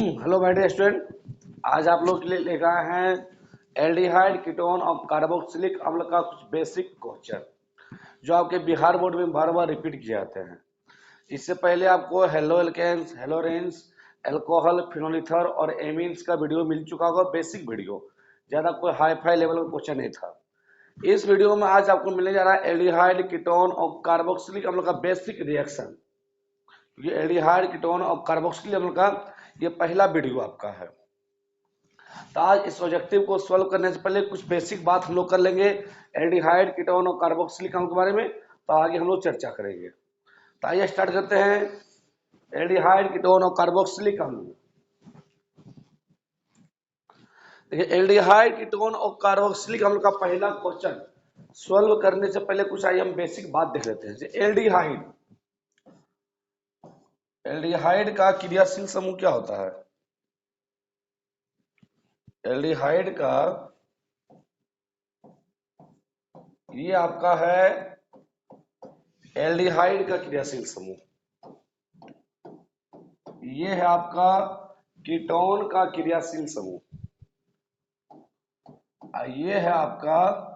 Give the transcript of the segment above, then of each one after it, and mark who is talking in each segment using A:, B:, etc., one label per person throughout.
A: Hello my dear student, आज आप लोग के लिए लेकर आए हैं एल्डिहाइड कीटोन और कार्बोक्सिलिक अम्ल का कुछ बेसिक क्वेश्चन जो आपके बिहार बोर्ड में बार बार रिपीट किए जाते हैं। इससे पहले आपको हेलो एल्केन्स, हेलोरेन्स, अल्कोहल, फिनोलिथर और एमीन्स का वीडियो मिल चुका होगा, बेसिक वीडियो, ज़्यादा कोई हाई फाई लेवल का क्वेश्चन नहीं था। इस वीडियो में आज आपको मिलने जा रहा है एल्डिहाइड कीटोन और कार्बोक्सिलिक अम्ल का बेसिक रिएक्शन। क्योंकि एल्डिहाइड कीटोन और कार्बोक्सिलिक अम्ल का ये पहला वीडियो आपका है। तो आज इस ऑब्जेक्टिव को सॉल्व करने से पहले कुछ बेसिक बात हम लोग कर लेंगे एल्डिहाइड कीटोन और कार्बोक्सिलिक अम्ल के बारे में, तो आगे हम लोग चर्चा करेंगे। तो आइए स्टार्ट करते हैं। एल्डिहाइड कीटोन और कार्बोक्सिलिक अम्ल, देखिए एल्डिहाइड कीटोन और कार्बोक्सिलिक अम्ल का पहला क्वेश्चन सॉल्व करने से पहले कुछ आइए हम बेसिक बात देख लेते हैं। एल्डिहाइड, एल्डिहाइड का क्रियाशील समूह क्या होता है? एल्डिहाइड का ये आपका है एल्डिहाइड का क्रियाशील समूह, ये है आपका कीटोन का क्रियाशील समूह, ये है आपका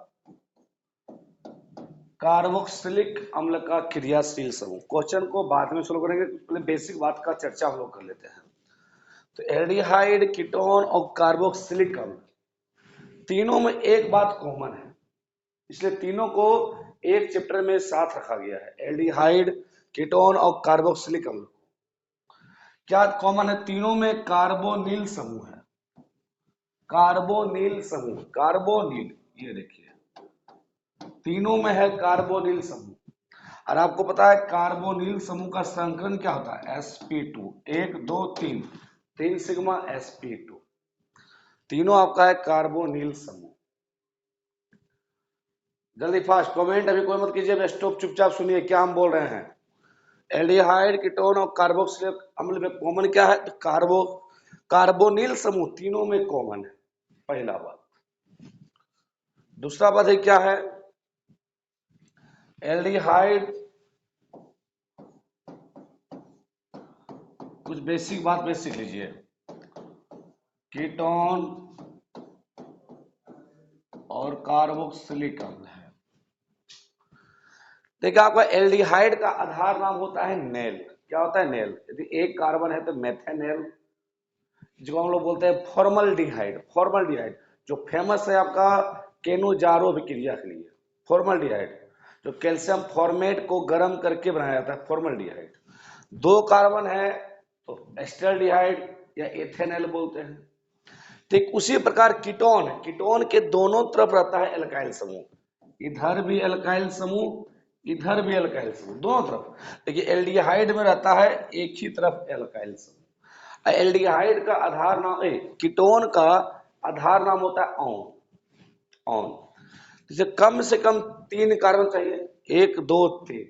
A: कार्बोक्सिलिक अम्ल का क्रियाशील समूह। क्वेश्चन को बाद में शुरू करेंगे, पहले बेसिक बात का चर्चा हम लोग कर लेते हैं। तो एल्डिहाइड, कीटोन और कार्बोक्सिलिक अम्ल तीनों में एक बात कॉमन है, इसलिए तीनों को एक चैप्टर में साथ रखा गया है। एल्डिहाइड, कीटोन और कार्बोक्सिलिक अम्ल क्या कॉमन है? तीनों में कार्बोनिल समूह है। कार्बोनिल समूह, कार्बोनिल, ये देखिए तीनों में है कार्बोनिल समूह। और आपको पता है कार्बोनिल समूह का संकलन क्या होता है? sp2, 1 2 3, 3 सिग्मा sp2, तीनों आपका है कार्बोनिल समूह। जल्दी फास्ट कमेंट अभी कोई मत कीजिए, स्टॉप, चुपचाप सुनिए क्या हम बोल रहे हैं। एल्डिहाइड, कीटोन और कार्बोक्सिलिक अम्ल में कॉमन क्या है? कार्बोनिल समूह तीनों में कॉमन है, पहला बात। दूसरा बात है क्या है? एल्डिहाइड, कुछ बेसिक बात बेसिक लीजिए, कीटोन और कार्बोक्सिलिक अम्ल है। देखिए आपका एल्डिहाइड का आधार नाम होता है नेल। क्या होता है? नेल। यदि एक कार्बन है तो मेथेनेल, जिसको हम लोग बोलते हैं फॉर्मल्डिहाइड। फॉर्मल्डिहाइड जो फेमस है आपका केनोजारो अभिक्रिया के लिए, फॉर्मल्डिहाइड जो कैल्शियम फॉर्मेट को गर्म करके बनाया जाता है, फॉर्मल्डिहाइड। दो कार्बन है तो एस्टल्डिहाइड या एथेनॉल बोलते हैं। ठीक उसी प्रकार कीटोन, कीटोन के दोनों तरफ रहता है एल्काइल समूह, इधर भी एल्काइल समूह, इधर भी एल्काइल समूह, दोनों तरफ। देखिए एल्डिहाइड में रहता है एक ही तरफ एल्काइल समूह। एल्डिहाइड का आधार नाम, कीटोन का आधार नाम होता है ऑन। ऑन जैसे कम से कम 3 कार्बन चाहिए, 1 2 3,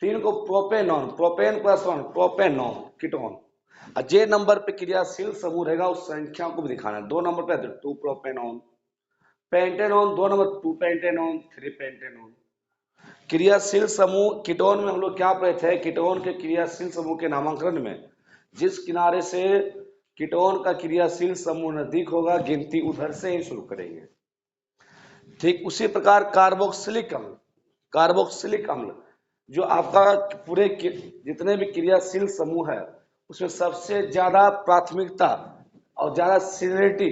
A: 3 को propanone, propane plus 1 propanone ketone. जे नंबर पे क्रियाशील समूह रहेगा उस संख्या को भी दिखाना है। 2 नंबर पे 2 propanone, pentanone 2 number 2 pentanone, 3 pentanone. क्रियाशील समूह कीटोन में हम लोग क्या पढ़े थे? कीटोन के क्रियाशील समूह के नामांकन में जिस किनारे से कीटोन का क्रियाशील समूह नजदीक होगा, गिनती उधर से ही शुरू करेंगे। ठीक उसी प्रकार कार्बोक्सिलिक अम्ल, कार्बोक्सिलिक अम्ल जो आपका पूरे जितने भी क्रियाशील समूह है उसमें सबसे ज्यादा प्राथमिकता और ज्यादा सीनियरिटी,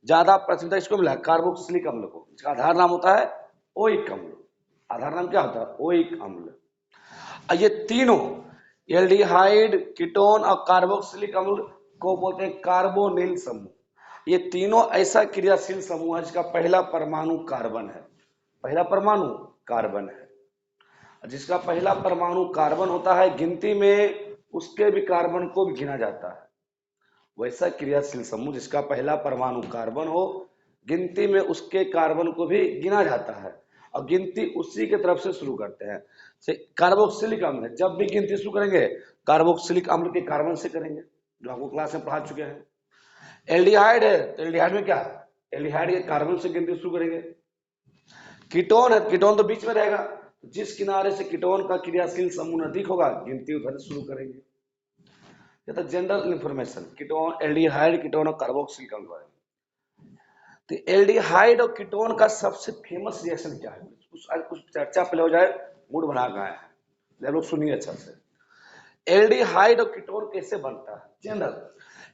A: ज्यादा प्राथमिकता इसको मिला है, कार्बोक्सिलिक अम्ल को। इसका आधार नाम होता है ओइक अम्ल। आधार नाम क्या होता है? ओइक अम्ल। ये तीनों एल्डिहाइड, कीटोन और कार्बोक्सिलिक अम्ल को बोलते हैं कार्बोनिल समूह। ये तीनों ऐसा क्रियाशील समूह है जिसका पहला परमाणु कार्बन है, पहला परमाणु कार्बन है। जिसका पहला परमाणु कार्बन होता है, गिनती में उसके भी कार्बन को भी गिना जाता है। वैसा क्रियाशील समूह जिसका पहला परमाणु कार्बन हो, गिनती में उसके कार्बन को भी गिना जाता है और गिनती उसी के तरफ से शुरू करते हैं। कार्बोक्सिलिक अम्ल है, जब भी गिनती शुरू करेंगे कार्बोक्सिलिक अम्ल के कार्बन से करेंगे, जो आपको क्लास में पढ़ा चुके हैं। एल्डिहाइड है तो एल्डिहाइड में क्या? एल्डिहाइड के कार्बन से गिनती शुरू करेंगे। कीटोन है, कीटोन तो बीच में रहेगा, जिस किनारे से कीटोन का क्रियाशील समूह नजदीक होगा गिनती उधर से शुरू करेंगे। ये तो general information, ketone, aldehyde, ketone और कार्बोक्सिलिक अम्ल बारे में। तो एल्डिहाइड और कीटोन का सबसे फेमस रिएक्शन क्या है? कुछ चर्चा पहले हो जाए, मूड बना के आए हैं, आप लोग सुनिए अच्छा से। एल्डिहाइड और कीटोन कैसे बनता है? जनरल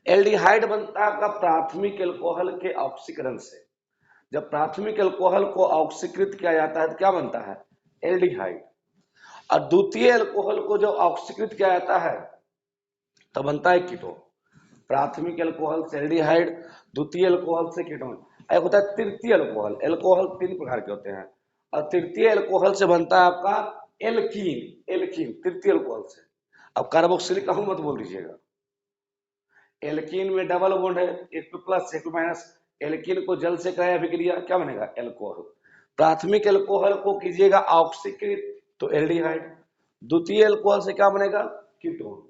A: एल्डिहाइड बनता है आपका प्राथमिक एल्कोहल के ऑक्सीकरण से। जब प्राथमिक एल्कोहल को ऑक्सीकृत किया जाता है तो क्या बनता है? एल्डिहाइड। और द्वितीय एल्कोहल को जब ऑक्सीकृत किया जाता है तब बनता है कीटोन। प्राथमिक एल्कोहल से एल्डिहाइड, द्वितीय एल्कोहल से कीटोन। एक होता है तृतीय एल्कोहल। एल्कोहल 3 प्रकार के होते हैं और तृतीय एल्कोहल से बनता है आपका एल्कीन। एल्कीन तृतीय एल्कोहल से। अब कार्बोक्सिलिक अम्ल मत बोल दीजिएगा। एल्कीन में डबल बॉन्ड है, एक पे प्लस एक पे माइनस। एल्कीन को जल से कराया अभिक्रिया, क्या बनेगा? एल्कोहल। प्राथमिक एल्कोहल को कीजिएगा ऑक्सीकृत तो एल्डिहाइड। द्वितीय एल्कोहल से क्या बनेगा? कीटोन।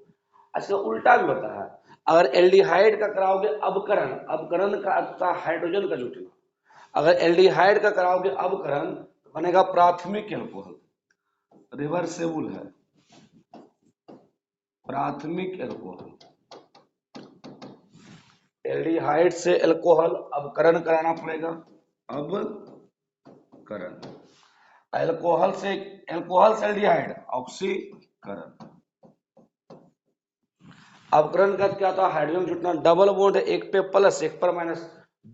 A: अच्छा उल्टा भी होता है, अगर एल्डिहाइड का कराओगे अबकरण, अबकरण का अर्थ था हाइड्रोजन का जुटना, अगर एल्डिहाइड का कराओगे अबकरण तो बनेगा प्राथमिक एल्कोहल। रिवर्सेबल है प्राथमिक एल्कोहल। एल्डिहाइड से एल्कोहल अबकरण कराना पड़ेगा, अबकरण। एल्कोहल से एल्डिहाइड ऑक्सीकरण। अवकरण का क्या था? हाइड्रोजन जुटना। डबल बॉन्ड है, एक पे प्लस एक पर माइनस,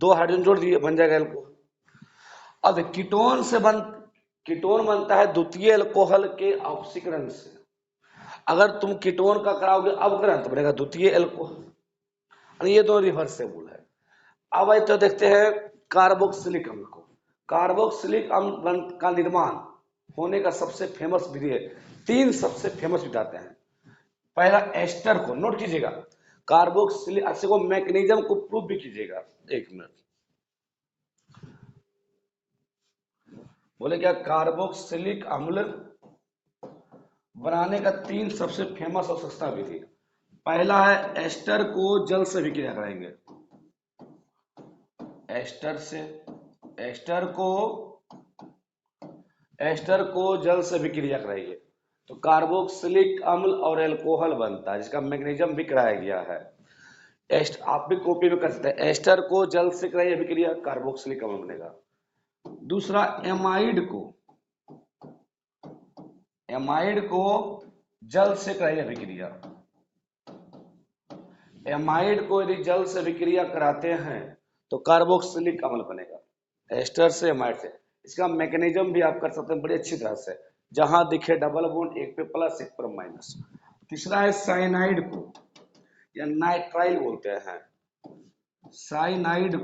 A: 2 हाइड्रोजन जोड़ दिए बन जाएगा एल्कोहल। अब कीटोन बनता है द्वितीय एल्कोहल के ऑक्सीकरण से। अगर तुम कीटोन का कराओगे अवकरण तो बनेगा द्वितीय एल्कोहल। ये दोनों रिवर्सेबल है। अब आइए तो देखते हैं कार्बोक्सिलिक अम्ल को। कार्बोक्सिलिक अम्ल का निर्माण होने का सबसे फेमस विधि है, 3 सबसे फेमस बताते हैं। पहला एस्टर को नोट कीजिएगा, कार्बोक्सिलिक अच्छे को मैकेनिज्म को प्रूव भी कीजिएगा। 1 मिनट बोले क्या? कार्बोक्सिलिक अम्ल बनाने का 3 सबसे फेमस और सस्ता विधि। पहला है एस्टर को जल से विक्रिया कराएंगे। एस्टर को जल से विक्रिया कराइए तो कार्बोक्सिलिक अम्ल और एल्कोहल बनता है, जिसका मैग्नीशियम भी कराया गया है। आप भी कॉपी में कर सकते हैं, एस्टर को जल से कराइए विक्रिया, कार्बोक्सिलिक अम्ल बनेगा। दूसरा एमाइड को जल से कराइए विक्रिया। एमाइड को यदि जल से विक्रिया कराते हैं तो कार्बोक्सिलिक अम्ल बनेगा, एस्टर से एमाइड से। इसका मैकेनिज्म भी आप कर सकते हैं बड़ी अच्छी तरह से, जहां दिखे डबल बॉन्ड, एक पे प्लस एक पर माइनस। तीसरा है साइनाइड को या नाइट्राइल बोलते हैं। साइनाइड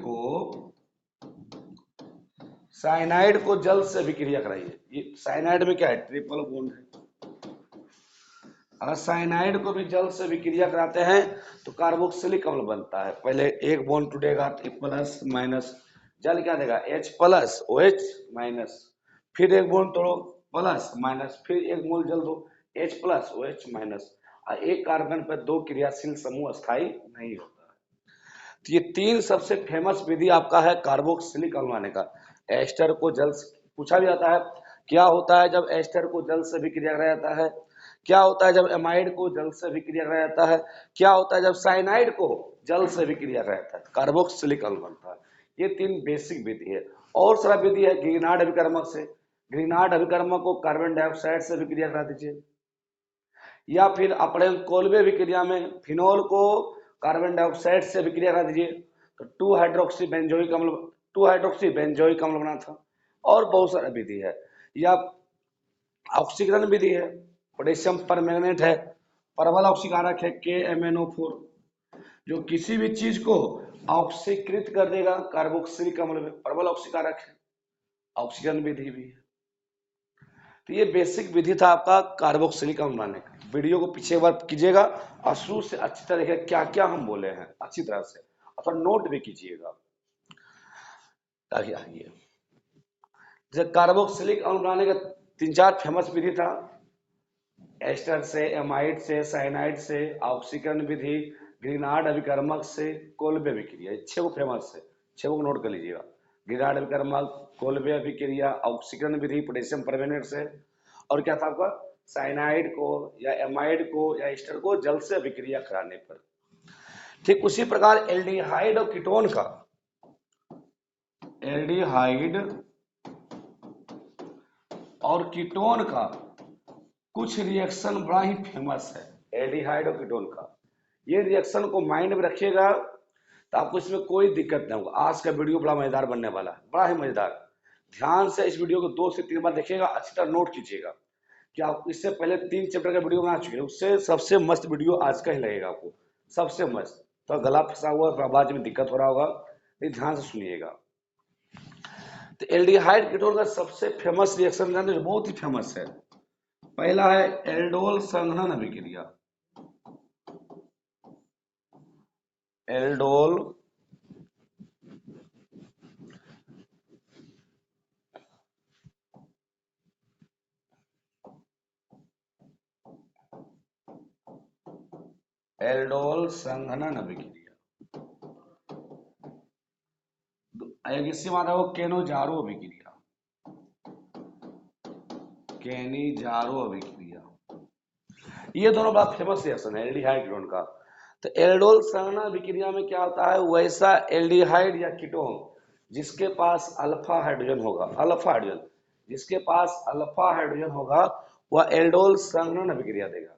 A: को जल से विक्रिया कराइए। ये साइनाइड में क्या है? ट्रिपल बॉन्ड है। अगर साइनाइड को भी जल से विक्रिया कराते हैं तो कार्बोक्सिलिक अम्ल बनता है। पहले एक बॉन्ड टूटेगा तो प्लस माइनस, जल क्या देगा? H प्लस OH माइनस, फिर एक बॉन्ड तोड़ो प्लस माइनस, फिर एक मोल जल दो H प्लस OH माइनस। और एक कार्बन पर 2 क्रियाशील समूह स्थायी नहीं होता है। तो ये 3 सबसे फेमस विधि आपका है कार्बोक्सिलिक अम्ल बनाने का। एस्टर को जल से, पूछा भी जाता है क्या होता है जब एस्टर को जल से विक्रिया कराया जाता है, क्या होता है जब एमाइड को जल से विक्रिया कराया जाता है, क्या होता है जब साइनाइड को जल से विक्रिया कराया जाता है, कार्बोक्सिलिक अम्ल बनता है। ये 3 बेसिक विधि है। और सारा विधि है ग्रीनार्ड अभिकर्मक से। ग्रीनार्ड अभिकर्मक को कार्बन डाइऑक्साइड से विक्रिया करा दीजिए, या फिर अपने कोलबे विक्रिया में फिनोल को कार्बन डाइऑक्साइड से विक्रिया करा दीजिए तो 2 हाइड्रोक्सी बेंजोइक अम्ल बना था। और बहुत सारा विधि है, या ऑक्सीकरण विधि है, पोटेशियम परमैंगनेट है, परवल ऑक्सीकारक है KMnO4, जो किसी भी चीज को ऑक्सीकृत कर देगा कार्बोक्सिलिक अम्ल में। परवल ऑक्सीकारक है, ऑक्सीकरण विधि भी है। तो ये बेसिक विधि था आपका कार्बोक्सिलिक अम्ल बनाने का। वीडियो को पीछे बार कीजिएगा और शुरू से अच्छी तरह देखिए क्या क्या हम बोले हैं अच्छी तरह से, और नोट भी कीजिएगा ताकि आइए। जैसे कार्बोक्सिलिक अम्ल बनाने का 3-4 फेमस विधि था, एस्टर से, एमाइड से, साइनाइड से, ऑक्सीकरण विधि, ग्रीनार्ड अभिकर्मक से, कोलबे अभिक्रिया। 6 को फेमस है, 6 को नोट कर लीजिएगा। ग्रीनार्ड अभिकर्मक, कोलबे अभिक्रिया, ऑक्सीकरण विधि पोटेशियम परमैंगनेट से, और क्या था आपका साइनाइड को या एमाइड को या एस्टर को जल से अभिक्रिया कराने पर। ठीक उसी प्रकार एल्डिहाइड और कीटोन का, एल्डिहाइड और कीटोन का कुछ रिएक्शन बड़ा ही फेमस है, एल्डिहाइड और कीटोन का। ये रिएक्शन को माइंड में रखिएगा तो आपको इसमें कोई दिक्कत नहीं होगा। आज का वीडियो बड़ा मजेदार बनने वाला है, बड़ा ही मजेदार। ध्यान से इस वीडियो को 2 से 3 बार देखिएगा, अच्छी तरह नोट कीजिएगा कि आप इससे पहले 3 चैप्टर का वीडियो बना चुके हैं, उससे सबसे मस्त वीडियो आज का ही लगेगा आपको, सबसे मस्त। तो गला फंसा हुआ तो आवाज में दिक्कत हो रहा होगा, लेकिन ध्यान से सुनिएगा। तो एल्डिहाइड कीटोन का सबसे फेमस रिएक्शन जानते हैं, बहुत ही फेमस है। पहला है एल्डोल संघनन अभिक्रिया, एल्डोल एल्डोल संघनन अभिक्रिया। एक इससे माना हो केनोजारो अभिक्रिया, केनिजारो अभिक्रिया। ये दोनों बड़ा फेमस रिएक्शन है एल्डिहाइड कीटोन का। तो एल्डोल संघनन अभिक्रिया में क्या होता है, वैसा एल्डिहाइड या कीटोन जिसके पास अल्फा हाइड्रोजन होगा, अल्फा हाइड्रोजन जिसके पास अल्फा हाइड्रोजन होगा वह एल्डोल संघनन अभिक्रिया देगा।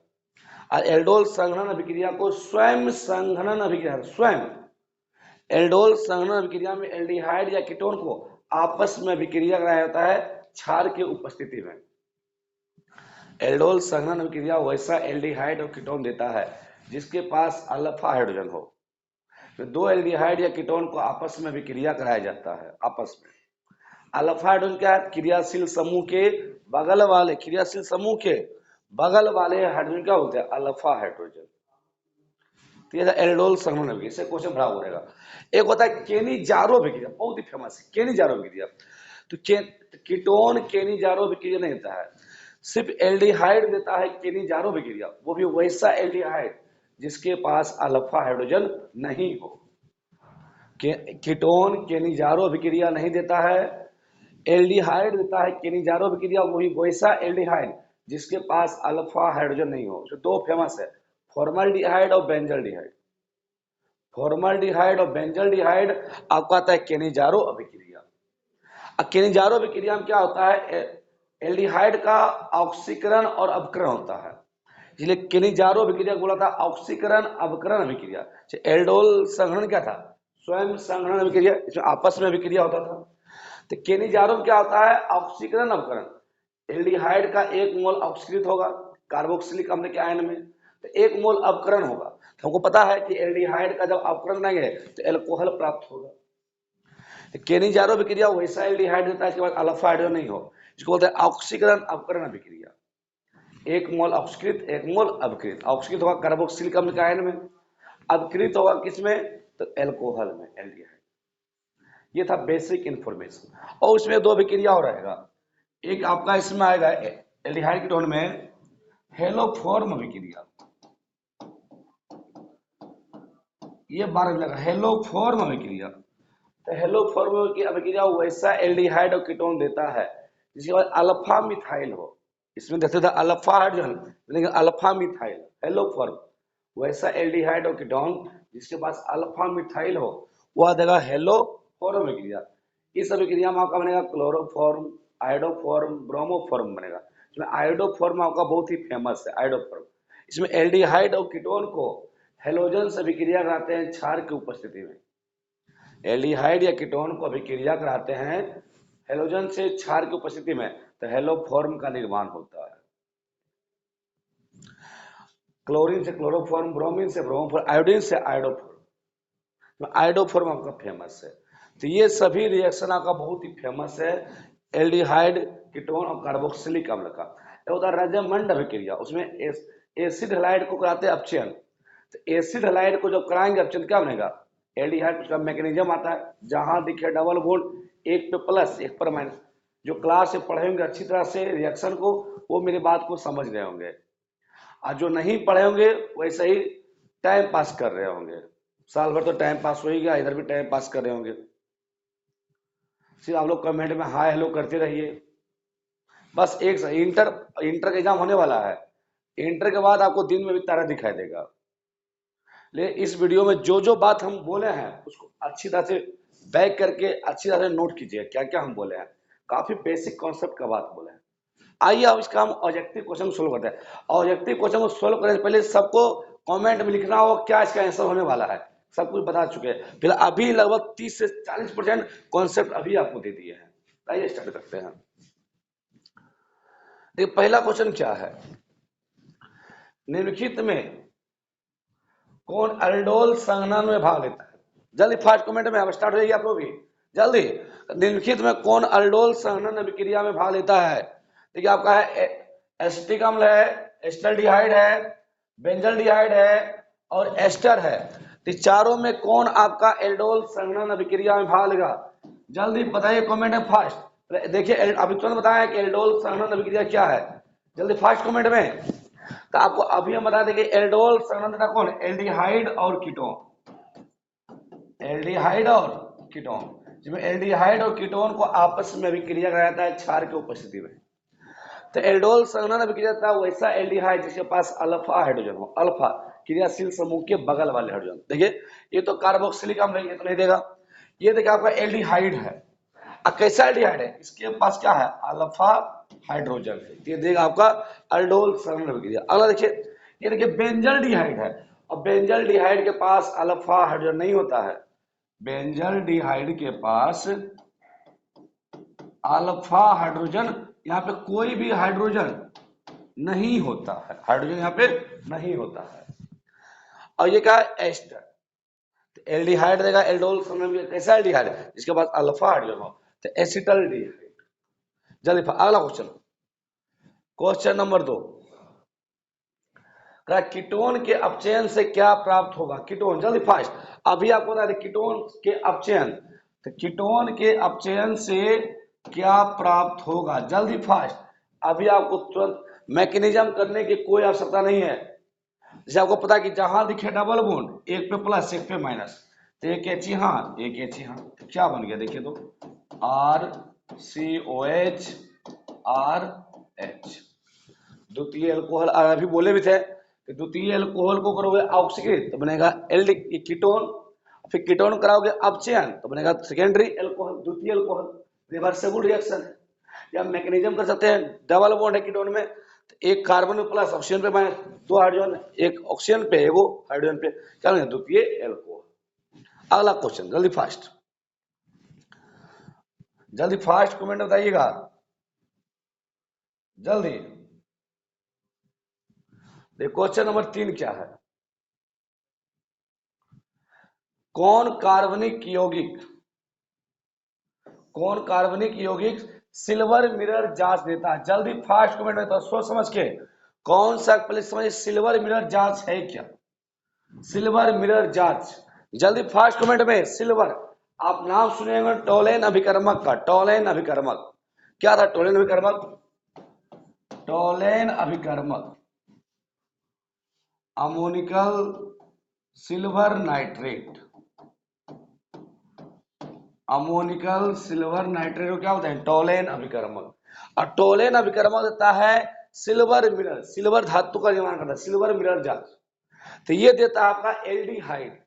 A: और एल्डोल संघनन अभिक्रिया को स्वयं संघनन अभिक्रिया, स्वयं एल्डोल संघनन अभिक्रिया में एल्डिहाइड या कीटोन को आपस में अभिक्रिया कराया जाता है क्षार की उपस्थिति में। एल्डोल संघनन अभिक्रिया वैसा एल्डिहाइड और कीटोन देता है जिसके पास अल्फा हाइड्रोजन हो। तो 2 एल्डिहाइड या कीटोन को आपस में अभिक्रिया कराया जाता है, आपस में। अल्फा हाइड्रोजन क्या है, क्रियाशील समूह के बगल वाले, क्रियाशील समूह के बगल वाले हाइड्रोजन क्या होते हैं, अल्फा हाइड्रोजन। तो ये एल्डोल संघनन अभिक्रिया, इससे क्वेश्चन बड़ा हो रहेगा। एक होता है केनिजारो अभिक्रिया, बहुत ही फेमस है केनिजारो अभिक्रिया। तो कीटोन केनिजारो अभिक्रिया नहीं देता है, सिर्फ एल्डिहाइड देता है केनिजारो अभिक्रिया, वो भी वैसा एल्डिहाइड जिसके पास अल्फा हाइड्रोजन नहीं हो। कीटोन केनिजारो अभिक्रिया नहीं देता है, एल्डिहाइड देता है केनिजारो अभिक्रिया, वो भी वैसा एल्डिहाइड जिसके पास अल्फा हाइड्रोजन नहीं हो। तो 2 फेमस है, फॉर्मल्डिहाइड और बेंजल्डिहाइड। फॉर्मल्डिहाइड और बेंजल्डिहाइड आपको आता है केनिजारो अभिक्रिया। केनिजारो अभिक्रिया में क्या होता है, एल्डिहाइड का ऑक्सीकरण और अवकरण होता है, इसलिए केनिजारो अभिक्रिया बोला था ऑक्सीकरण अवकरण अभिक्रिया। एल्डोल संघनन क्या था, स्वयं संघनन अभिक्रिया, इसमें आपस में अभिक्रिया होता था। तो केनिजारो में क्या होता है, ऑक्सीकरण अवकरण। एल्डिहाइड का 1 मोल ऑक्सीकृत होगा कार्बोक्सिलिक अम्ल के आयन में, तो 1 मोल अवकरण होगा। तो हमको पता है कि एल्डिहाइड का जब अवकरण नहीं है तो एल्कोहल प्राप्त होगा। तो केनिजारो अभिक्रिया वैसा एल्डिहाइड देता है इसके बाद अल्फा हाइड्रोजन नहीं हो, इसको बोलते हैं ऑक्सीकरण अवकरण अभिक्रिया। 1 मोल ऑक्सीकृत 1 मोल अवकृत, ऑक्सीकृत होगा कार्बोक्सिलिक अम्ल के आयन में, अवकृत होगा किसमें, तो एल्कोहल में, एल्डिहाइड। ये था बेसिक इंफॉर्मेशन। और उसमें 2 अभिक्रिया और रहेगा, एक आपका इसमें आएगा एल्डिहाइड कीटोन में हेलोफॉर्म अभिक्रिया, ये 12 मिलेगा हेलोफॉर्म अभिक्रिया। तो हेलोफॉर्म की अभिक्रिया वैसा एल्डिहाइड और कीटोन देता है जिसके बाद अल्फा मिथाइल हो, इसमें देखते थे अल्फा हाइड्रोजन लेकिन अल्फा मिथाइल, हेलोफॉर्म वैसा एल्डिहाइड और कीटोन जिसके पास अल्फा मिथाइल हो वह देगा हेलोफॉर्म अभिक्रिया। इस अभिक्रिया में आपका बनेगा क्लोरोफॉर्म, आयोडोफॉर्म, ब्रोमोफॉर्म बनेगा। इसमें आयोडोफॉर्म आपका बहुत ही फेमस है, आयोडोफॉर्म। इसमें एल्डिहाइड और कीटोन को हेलोजन से अभिक्रिया कराते हैं क्षार की उपस्थिति में। एल्डिहाइड या कीटोन को अभिक्रिया कराते हैं हेलोजन से क्षार की उपस्थिति में, तो हेलोफॉर्म का निर्माण होता है। क्लोरीन से क्लोरोफॉर्म, ब्रोमीन से ब्रोमोफॉर्म, आयोडीन से आयोडोफॉर्म। आयोडोफॉर्म आपका फेमस है। तो ये सभी रिएक्शन आपका बहुत ही फेमस है एल्डिहाइड कीटोन और कार्बोक्सिलिक अम्ल का। होता है रजमंड अभिक्रिया, उसमें एसिड हैलाइड को कराते हैं अपचयन। तो एसिड हैलाइड को जब कराएंगे अपचयन क्या बनेगा, एल्डिहाइड का मैकेनिज्म आता है, जहां दिखे डबल बॉन्ड, 1 पे प्लस 1 पर माइनस। जो क्लास से पढ़े होंगे अच्छी तरह से रिएक्शन को, वो मेरी बात को समझ रहे होंगे, और जो नहीं पढ़े होंगे वैसे ही टाइम पास कर रहे होंगे। साल भर तो टाइम पास हो ही गया, इधर भी टाइम पास कर रहे होंगे। सिर्फ आप लोग कमेंट में हाय हेलो करते रहिए, बस एक इंटर इंटर का एग्जाम होने वाला है, इंटर के बाद आपको दिन में भी तारा दिखाई देगा। ले इस वीडियो में जो जो बात हम बोले हैं उसको अच्छी तरह से बैक करके अच्छी तरह से नोट कीजिए, क्या क्या हम बोले हैं, काफी बेसिक कॉन्सेप्ट का बात बोले हैं। आइए अब इसका हम ऑब्जेक्टिव क्वेश्चन सोल्व करते हैं। ऑब्जेक्टिव क्वेश्चन को सोल्व करने से पहले सबको कमेंट में लिखना हो क्या इसका आंसर होने वाला है, सब कुछ बता चुके हैं। फिर अभी लगभग 30 से 40% कॉन्सेप्ट अभी आपको दे दिए हैं। आइए स्टार्ट करते हैं। देखिए पहला क्वेश्चन क्या है, निम्नलिखित में कौन अल्डोल संघनन में भाग लेता है? जल्दी फास्ट कमेंट में, अब स्टार्ट हो जाएगी आप लोग भी जल्दी। निम्नलिखित में कौन अल्डोल संघनन अभिक्रिया में भाग लेता है? देखिए आपका है एसिटिक अम्ल है, एस्टल्डिहाइड है, बेंजल्डिहाइड है और एस्टर है। तो चारों में कौन आपका एल्डोल संघनन अभिक्रिया में भाग लेगा? जल्दी बताइए कमेंट में फास्ट। देखिए अभी तुरंत बताया कि एल्डोल संघनन अभिक्रिया क्या है, जल्दी फास्ट कमेंट में। तो आपको अभी हम बता दें कि एल्डोल संघनन देता कौन? एल्डिहाइड और कीटोन, एल्डिहाइड और कीटोन, जिसमें एल्डिहाइड और कीटोन को आपस में अभिक्रिया कराया जाता है क्षार की उपस्थिति में। तो एल्डोल संघनन अभिक्रिया था वैसा एल्डिहाइड जिसके पास अल्फा हाइड्रोजन हो, अल्फा क्रियाशील समूह के बगल वाले हाइड्रोजन। देखिए ये तो कार्बोक्सिलिक अम्ल है, ये तो नहीं देगा। ये देखिए आपका एल्डिहाइड है, अब कैसा एल्डिहाइड है? इसके पास क्या है? अल्फा हाइड्रोजन है, ये देगा आपका अल्डोल संघनन अभिक्रिया। अगला देखिए, ये देखिए बेंजल्डिहाइड है, और बेंजल्डिहाइड के पास अल्फा हाइड्रोजन नहीं होता है, बेंजल्डिहाइड के पास अल्फा हाइड्रोजन, यहाँ पे कोई भी हाइड्रोजन नहीं होता है, हाइड्रोजन यहाँ पे नहीं होता है। और ये क्या है? एस्टर। तो एल्डिहाइड देगा एल्डोल संघनन, कैसा एल्डिहाइड है? जिसके पास अल्फा हाइड्रोजन हो, तो एसिटल्डिहाइड। जल्दी अगला क्वेश्चन, क्वेश्चन नंबर 2, कीटोन के अपचयन से क्या प्राप्त होगा? कीटोन, जल्दी फास्ट, अभी आपको बता दें कीटोन के अपचयन, तो कीटोन के अपचयन से क्या प्राप्त होगा? जल्दी फास्ट, अभी आपको तुरंत मैकेनिज्म करने की कोई आवश्यकता नहीं है। जैसे आपको पता है कि जहां दिखे डबल बॉन्ड, एक पे प्लस एक पे माइनस, तो एक एच यहाँ एक एच यहाँ, तो क्या बन गया? देखिए तो RCOH RH, द्वितीय अल्कोहल। अभी बोले भी थे कि द्वितीय अल्कोहल को करोगे ऑक्सीकृत तो बनेगा कीटोन, फिर कीटोन कराओगे अपचयन तो बनेगा सेकेंडरी अल्कोहल, द्वितीय अल्कोहल। रिवर्सेबल रिएक्शन है, या मैकेनिज्म कर सकते हैं। डबल बॉन्ड है कीटोन में, तो एक कार्बन प्लस ऑक्सीजन पे माइनस, दो हाइड्रोजन, एक ऑक्सीजन पे एगो हाइड्रोजन पे, क्या बनेगा? द्वितीय अल्कोहल। अगला क्वेश्चन, जल्दी फास्ट, जल्दी फास्ट कमेंट बताइएगा जल्दी। देखो क्वेश्चन नंबर 3 क्या है, कौन कार्बनिक यौगिक, कौन कार्बनिक यौगिक सिल्वर मिरर जांच देता है? जल्दी फास्ट कमेंट में, तो सोच समझ के कौन सा, पहले समझिए सिल्वर मिरर जांच है क्या? सिल्वर मिरर जांच, जल्दी फास्ट कमेंट में। सिल्वर, आप नाम सुनेंगे टोलेन अभिकर्मक का, टोलेन अभिकर्मक, क्या था टोलेन अभिकर्मक? टोलेन अभिकर्मक ammoniacal silver nitrate, ammoniacal silver nitrate को क्या होता है? टोलेन अभिकर्मक। और टोलेन अभिकर्मक देता है सिल्वर मिरर, सिल्वर धातु का निर्माण करता है, सिल्वर मिरर जांच। तो ये देता है आपका एल्डिहाइड,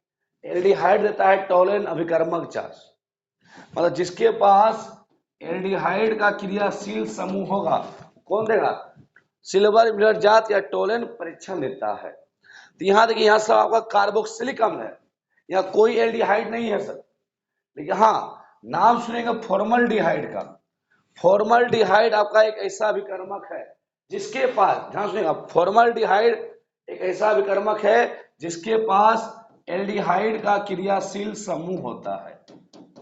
A: एल्डिहाइड देता है टोलेन अभिकर्मक जांच। मतलब जिसके पास एल्डिहाइड का क्रियाशील समूह होगा कौन देगा? सिल्वर मिरर जांच या टोलेन परीक्षण देता है। तो यहाँ देखिए, यहाँ सब आपका कार्बोक्सिलिक अम्ल है, यहाँ कोई एल्डिहाइड नहीं है सर। लेकिन हाँ, नाम सुनेंगे फॉर्मल्डिहाइड का। फॉर्मल्डिहाइड आपका एक ऐसा अभिकर्मक है जिसके पास, ध्यान सुनिएगा, फॉर्मल्डिहाइड एक ऐसा अभिकर्मक है जिसके पास एल्डिहाइड का क्रियाशील समूह होता है।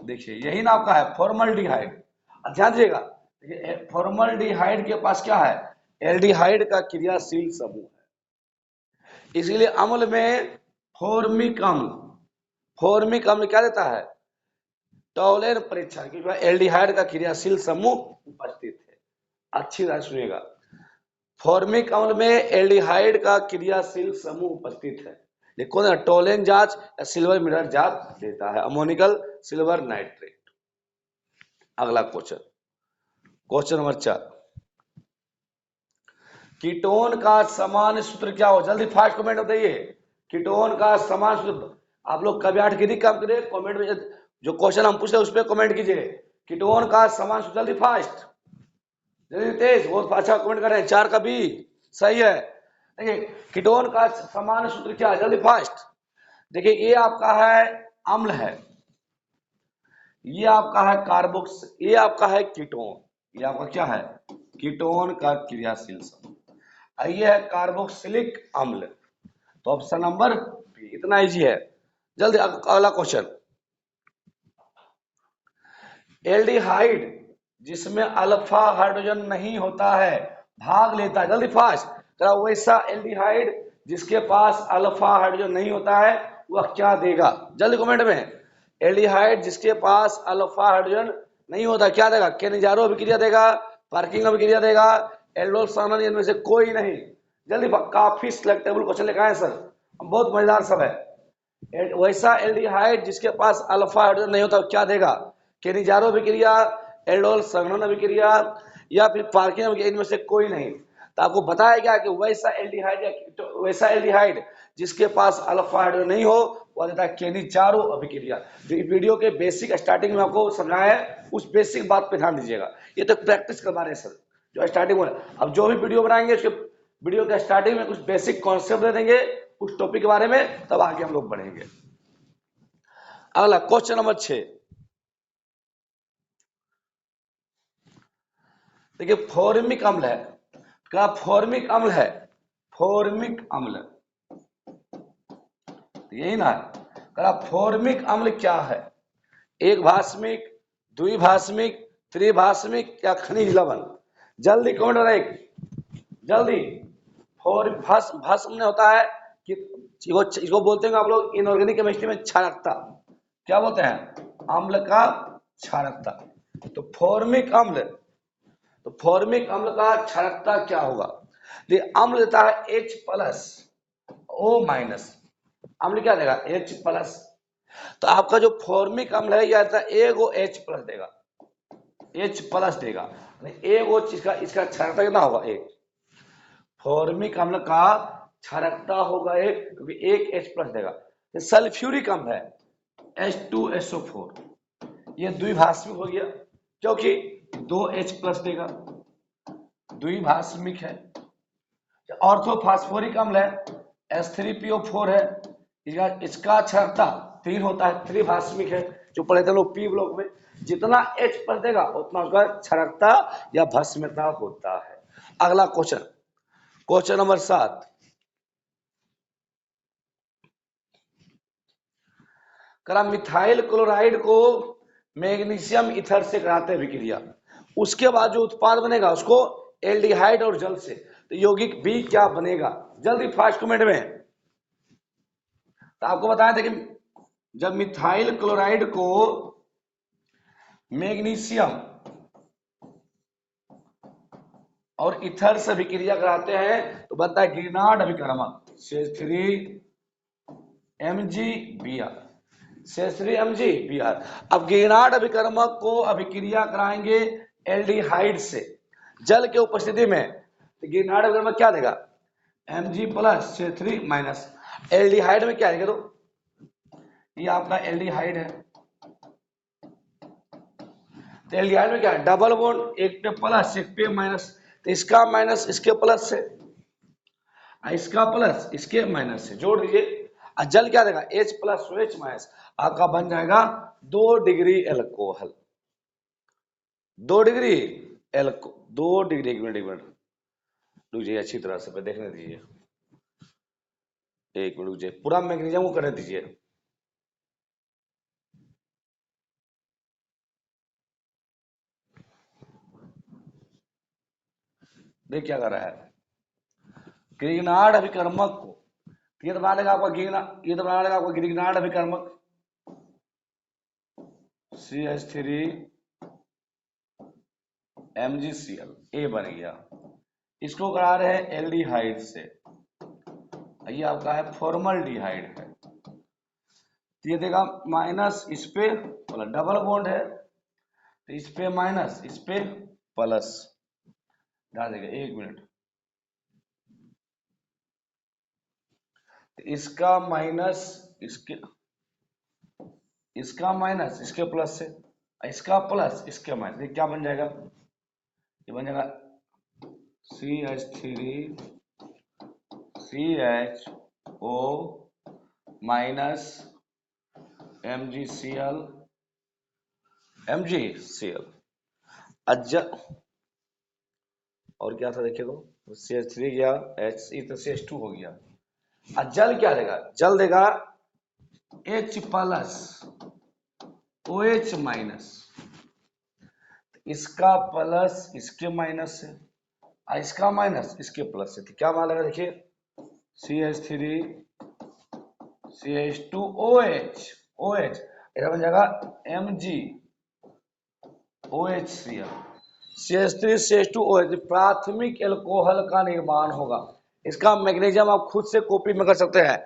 A: देखिए यही ना आपका है फॉर्मल्डिहाइड, ध्यान दीजिएगा। देखिए फॉर्मल्डिहाइड के पास क्या है? एल्डिहाइड का क्रियाशील समूह है। इसीलिए अम्ल में फॉर्मिक अम्ल, फॉर्मिक अम्ल क्या देता है? टोलेन परीक्षण, क्योंकि एल्डिहाइड का क्रियाशील समूह उपस्थित है। अच्छी तरह सुनिएगा, फॉर्मिक अम्ल में एल्डिहाइड का क्रियाशील समूह उपस्थित है। देखो ना, टोलेन जांच या सिल्वर मिरर जांच देता है अमोनिकल सिल्वर नाइट्रेट। अगला क्वेश्चन, क्वेश्चन नंबर 4, कीटोन का सामान्य सूत्र क्या हो, जल्दी फास्ट कमेंट बताइए। कीटोन का सामान्य सूत्र, आप लोग कभी 8 गिरी काम करिए, कमेंट में जो क्वेश्चन हम पूछ रहे हैं उस पर कमेंट कीजिए। कीटोन का सामान्य सूत्र, जल्दी फास्ट, जल्दी तेज, बहुत अच्छा कमेंट कर रहे हैं। 4 का बी सही है। देखिए कीटोन का सामान्य सूत्र क्या है, जल्दी फास्ट। देखिए ये आपका है अम्ल है, ये आपका है कार्बोक्स, ये आपका है कीटोन, ये आपका क्या है कीटोन का क्रियाशील समूह, ये है कार्बोक्सिलिक अम्ल। तो ऑप्शन नंबर बी, इतना इजी है। जल्दी अगला क्वेश्चन, एल्डिहाइड जिसमें अल्फा हाइड्रोजन नहीं होता है भाग लेता है, जल्दी फास्ट, तो वैसा एल्डिहाइड जिसके पास अल्फा हाइड्रोजन नहीं होता है वह क्या देगा, जल्दी कमेंट में। एल्डिहाइड जिसके पास अल्फा हाइड्रोजन नहीं होता क्या देगा, केनिजारो अभिक्रिया देगा, पार्किंग अभिक्रिया देगा, एल्डोल सामन, इनमें से कोई नहीं। जल्दी, काफी सिलेक्टेबल क्वेश्चन लेकर आए सर, बहुत मजेदार सब है। वैसा एल्डिहाइड जिसके पास अल्फा हाइड्रोजन नहीं होता क्या देगा, केनिजारो अभिक्रिया, एल्डोल संघनन अभिक्रिया या फिर पार्किंग अभिक्रिया, इनमें से कोई नहीं। तो आपको बताया गया कि वैसा एल्डिहाइड या वैसा एल्डिहाइड जिसके पास अल्फा हाइड्रोजन नहीं हो वह देता है केनिजारो अभिक्रिया। जो वीडियो के बेसिक स्टार्टिंग में आपको समझाया है उस बेसिक बात पे ध्यान दीजिएगा, ये तो प्रैक्टिस करवा रहे हैं सर जो स्टार्टिंग में। अब जो भी वीडियो बनाएंगे उसके वीडियो के स्टार्टिंग में कुछ बेसिक कॉन्सेप्ट दे देंगे उस टॉपिक के बारे में, तब आगे हम लोग बढ़ेंगे। अगला क्वेश्चन नंबर 6, देखिए फॉर्मिक अम्ल है, क्या फॉर्मिक अम्ल है, फॉर्मिक अम्ल यही ना है, क्या फॉर्मिक अम्ल क्या है, एक भास्मिक, द्विभास्मिक, त्रिभास्मिक या खनिज लवण, जल्दी कमेंट करें जल्दी। भस्म में होता है कि इसको बोलते हैं आप लोग इनऑर्गेनिक केमिस्ट्री में क्षारकता, क्या बोलते हैं अम्ल का क्षारकता। तो फॉर्मिक अम्ल, तो फॉर्मिक अम्ल का क्षारकता क्या होगा, ये अम्ल देता है H प्लस O माइनस, अम्ल क्या देगा H प्लस। तो आपका जो फॉर्मिक अम्ल है यह एगो H प्लस देगा, H प्लस देगा, एगो इसका इसका क्षारकता कितना होगा एक, फॉर्मिक अम्ल का क्षारकता होगा एक, क्योंकि एक H प्लस देगा। सल्फ्यूरिक अम्ल है H2SO4, ये द्विभाषमिक हो गया क्योंकि 2H प्लस देगा, द्विभाषमिक है। ऑर्थोफॉस्फोरिक अम्ल है H3PO4 है, इसका क्षारकता 3 होता है, त्रिभाषमिक है, जो पढ़े थे लोग पी ब्लॉक में, जितना H प्लस देगा उतना उसका क्षारकता या भस्मता होता है। अगला क्वेश्चन, क्वेश्चन नंबर 7, करा मिथाइल क्लोराइड को मैग्नीशियम ईथर से कराते हैं विक्रिया, उसके बाद जो उत्पाद बनेगा उसको एल्डिहाइड और जल से, तो यौगिक बी क्या बनेगा, जल्दी फास्ट कमेंट में। तो आपको बताया था कि जब मिथाइल क्लोराइड को मैग्नीशियम और ईथर से विक्रिया कराते हैं तो बनता है गिरनार्ड अभिकर्मक CH3MgBr, CH3MgBr। अब गिरनार्ड अभिकर्मक को अभिक्रिया कराएंगे एल्डिहाइड से जल के उपस्थिति में, तो गिरनार्ड अभिकर्मक क्या देगा Mg plus CH3 minus, aldehyde में क्या है, तो ये आपका एल्डिहाइड है, तो एल्डिहाइड में क्या है डबल बॉन्ड, एक पे प्लस एक पे माइनस, तो इसका माइनस इसके प्लस से, इसका प्लस इसके माइनस से जोड़ दीजिए, जल क्या देगा H प्लस OH माइनस, आपका बन जाएगा 2 डिग्री एल्कोहल, 2 डिग्री एल्को 2 डिग्री, एक मिनट रुकिए अच्छी तरह से देखने दीजिए, एक मिनट रुकिए, पूरा मैग्नीशियम को करने दीजिए। देख क्या कर रहा है, ग्रिग्नार्ड अभिकर्मक को, ये तो बना लेगा आपका ये तो बना लेगा आपका ग्रिग्नार्ड अभिकर्मक CH3MgCl ए बन गया, इसको करा रहे हैं एल्डिहाइड से, ये आपका है फॉर्मल्डिहाइड है, ये देगा माइनस इस पे प्लस, डबल बॉन्ड है तो इस पे माइनस इस पे प्लस, ध्यान देगा एक मिनट, इसका माइनस इसके प्लस से, इसका प्लस इसके माइनस, ये क्या बन जाएगा? ये बन जाएगा CH3 CHO माइनस MgCl और क्या था देखिए तो CH3 गया, H तो CH2 हो गया। और जल क्या देगा? जल देगा H प्लस OH माइनस, इसका प्लस इसके माइनस से, इसका माइनस इसके प्लस से, तो क्या मान लगा देखिए CH3 CH2OH OH, इधर बन जाएगा MgOHCl CH3 CH2OH, प्राथमिक एल्कोहल का निर्माण होगा। इसका मैग्नीशियम आप खुद से कॉपी में कर सकते हैं।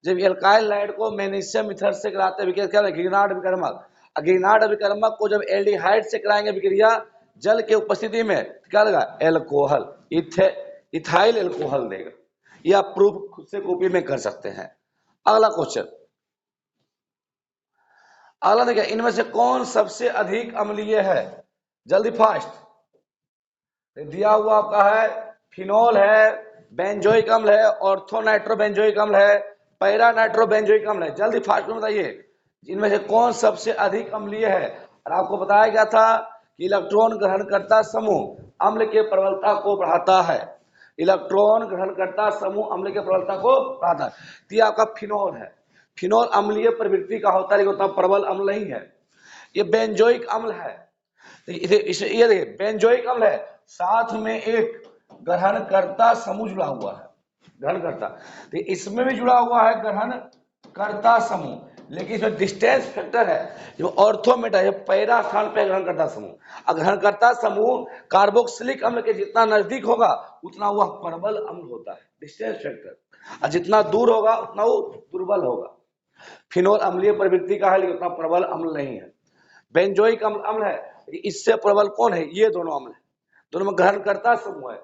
A: जब एल्काइल लाइड को मैग्नीशियम ईथर से कराते हैं क्या ग्रीनार्ड विकर्मक, ग्रीनार्ड विकर्मक को जब एल्डिहाइड से कराएंगे विक्रिया जल के उपस्थिति में, क्या लगा? एल्कोहल, इथाइल एल्कोहल देगा। ये आप प्रूफ खुद से कॉपी में कर सकते हैं। अगला क्वेश्चन, अगला देखिए, इनमें से कौन सबसे अधिक अम्लीय है? जल्दी फास्ट, दिया हुआ आपका है फिनोल है, बेंजोइक अम्ल है, ऑर्थोनाइट्रोबेंजोइक अम्ल है, पैरा नाइट्रोबेंजोइक अम्ल है। जल्दी फास्ट में बताइए इनमें से कौन सबसे अधिक अम्लीय है। और आपको बताया गया था कि इलेक्ट्रॉन ग्रहणकर्ता समूह अम्ल के प्रबलता को बढ़ाता है। इलेक्ट्रॉन ग्रहणकर्ता समूह अम्ल के प्रबलता को बढ़ाता है। तो ये आपका फिनोल है। फिनोल अम्लीय प्रवृत्ति का होता है लेकिन उतना प्रबल अम्ल नहीं है। ये बेंजोइक अम्ल है, ये देखिए बेंजोइक अम्ल है, साथ में एक ग्रहणकर्ता समूह जुड़ा हुआ है, ग्रहणकर्ता, तो इसमें भी जुड़ा हुआ है ग्रहणकर्ता समूह, लेकिन इसमें डिस्टेंस फैक्टर है, जो ऑर्थोमेटा है पैरा स्थान पे ग्रहणकर्ता समूह। ग्रहणकर्ता समूह कार्बोक्सिलिक अम्ल के जितना नजदीक होगा उतना वह प्रबल अम्ल होता है, डिस्टेंस फैक्टर, और जितना दूर होगा उतना वो दुर्बल होगा। फिनोल अम्लीय प्रवृत्ति का है लेकिन उतना प्रबल अम्ल नहीं है। बेंजोइक अम्ल है, इससे प्रबल कौन है? ये दोनों अम्ल है, दोनों में ग्रहणकर्ता समूह है।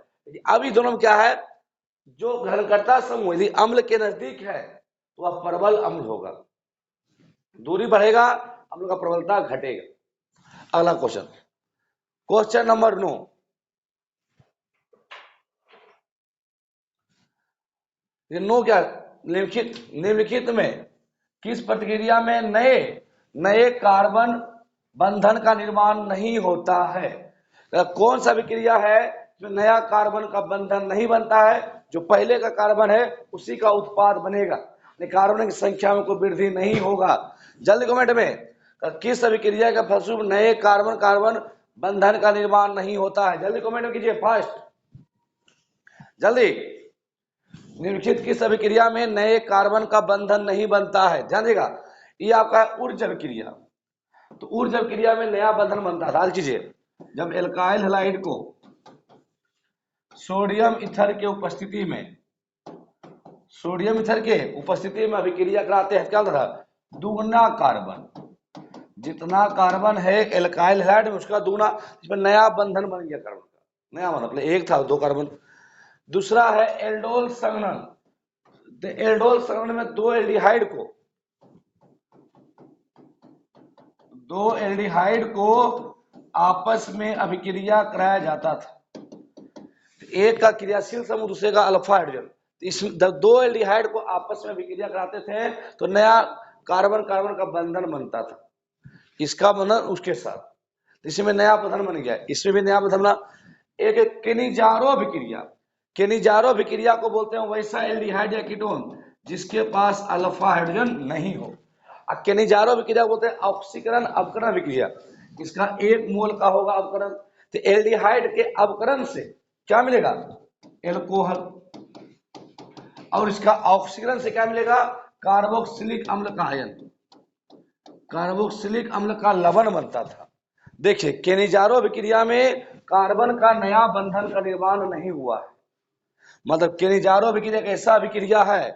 A: अभी दोनों में क्या है? जो ग्रहणकर्ता समूह यदि अम्ल के नजदीक है तो वह प्रबल अम्ल होगा, दूरी बढ़ेगा अम्ल का प्रबलता घटेगा। अगला क्वेश्चन, क्वेश्चन नंबर 9, ये 9 क्या? निम्नलिखित में किस प्रतिक्रिया में नए कार्बन बंधन का निर्माण नहीं होता है? कौन सा विक्रिया है जो नया कार्बन का बंधन नहीं बनता है? जो पहले का कार्बन है उसी का उत्पाद बनेगा, कार्बन की संख्या में कोई वृद्धि नहीं होगा। जल्दी कमेंट में, किस विक्रिया के फलस्वरूप नए कार्बन बंधन का निर्माण नहीं होता है? जल्दी कमेंट में कीजिए फास्ट, जल्दी। निम्नलिखित किस अभिक्रिया में नए कार्बन का बंधन नहीं बनता है? ध्यान देगा, ये आपका ऊर्जा विक्रिया। तो ऊर्जा विक्रिया में नया बंधन बनता है। याद कीजिए, जब एल्काइल हैलाइड को सोडियम ईथर के उपस्थिति में अभिक्रिया कराते हैं, क्या होता है? दुगना कार्बन, जितना कार्बन है एल्काइल हैलाइड में उसका दुगना, इसमें नया बंधन बन गया कार्बन का, नया मतलब एक था 2 कार्बन। दूसरा है एल्डोल संघनन, तो एल्डोल संघनन में दो एल्डिहाइड को आपस में अभिक्रिया कराया जाता था, एक का क्रियाशील समूह दूसरे का अल्फा हाइड्रोजन, इस दो एल्डिहाइड को आपस में अभिक्रिया कराते थे तो नया कार्बन का बंधन बनता था, इसका बंधन उसके साथ, इसमें नया बंधन बन गया। इसमें भी नया बंधन बना। एक केनिजारो विक्रिया को बोलते हैं वैसा एल्डिहाइड या कीटोन जिसके पास अल्फा हाइड्रोजन नहीं हो। केनिजारो विक्रिया बोलते हैं ऑक्सीकरण अवकरण विक्रिया, इसका 1 मोल का होगा अवकरण, तो एल्डिहाइड के अवकरण से क्या मिलेगा? एल्कोहल, और इसका ऑक्सीकरण से क्या मिलेगा? कार्बोक्सिलिक अम्ल का आयन, कार्बोक्सिलिक अम्ल का लवण बनता था। देखिए केनिजारो विक्रिया में कार्बन का नया बंधन का निर्माण नहीं हुआ है, मतलब केनिजारो विक्रिया एक ऐसा विक्रिया है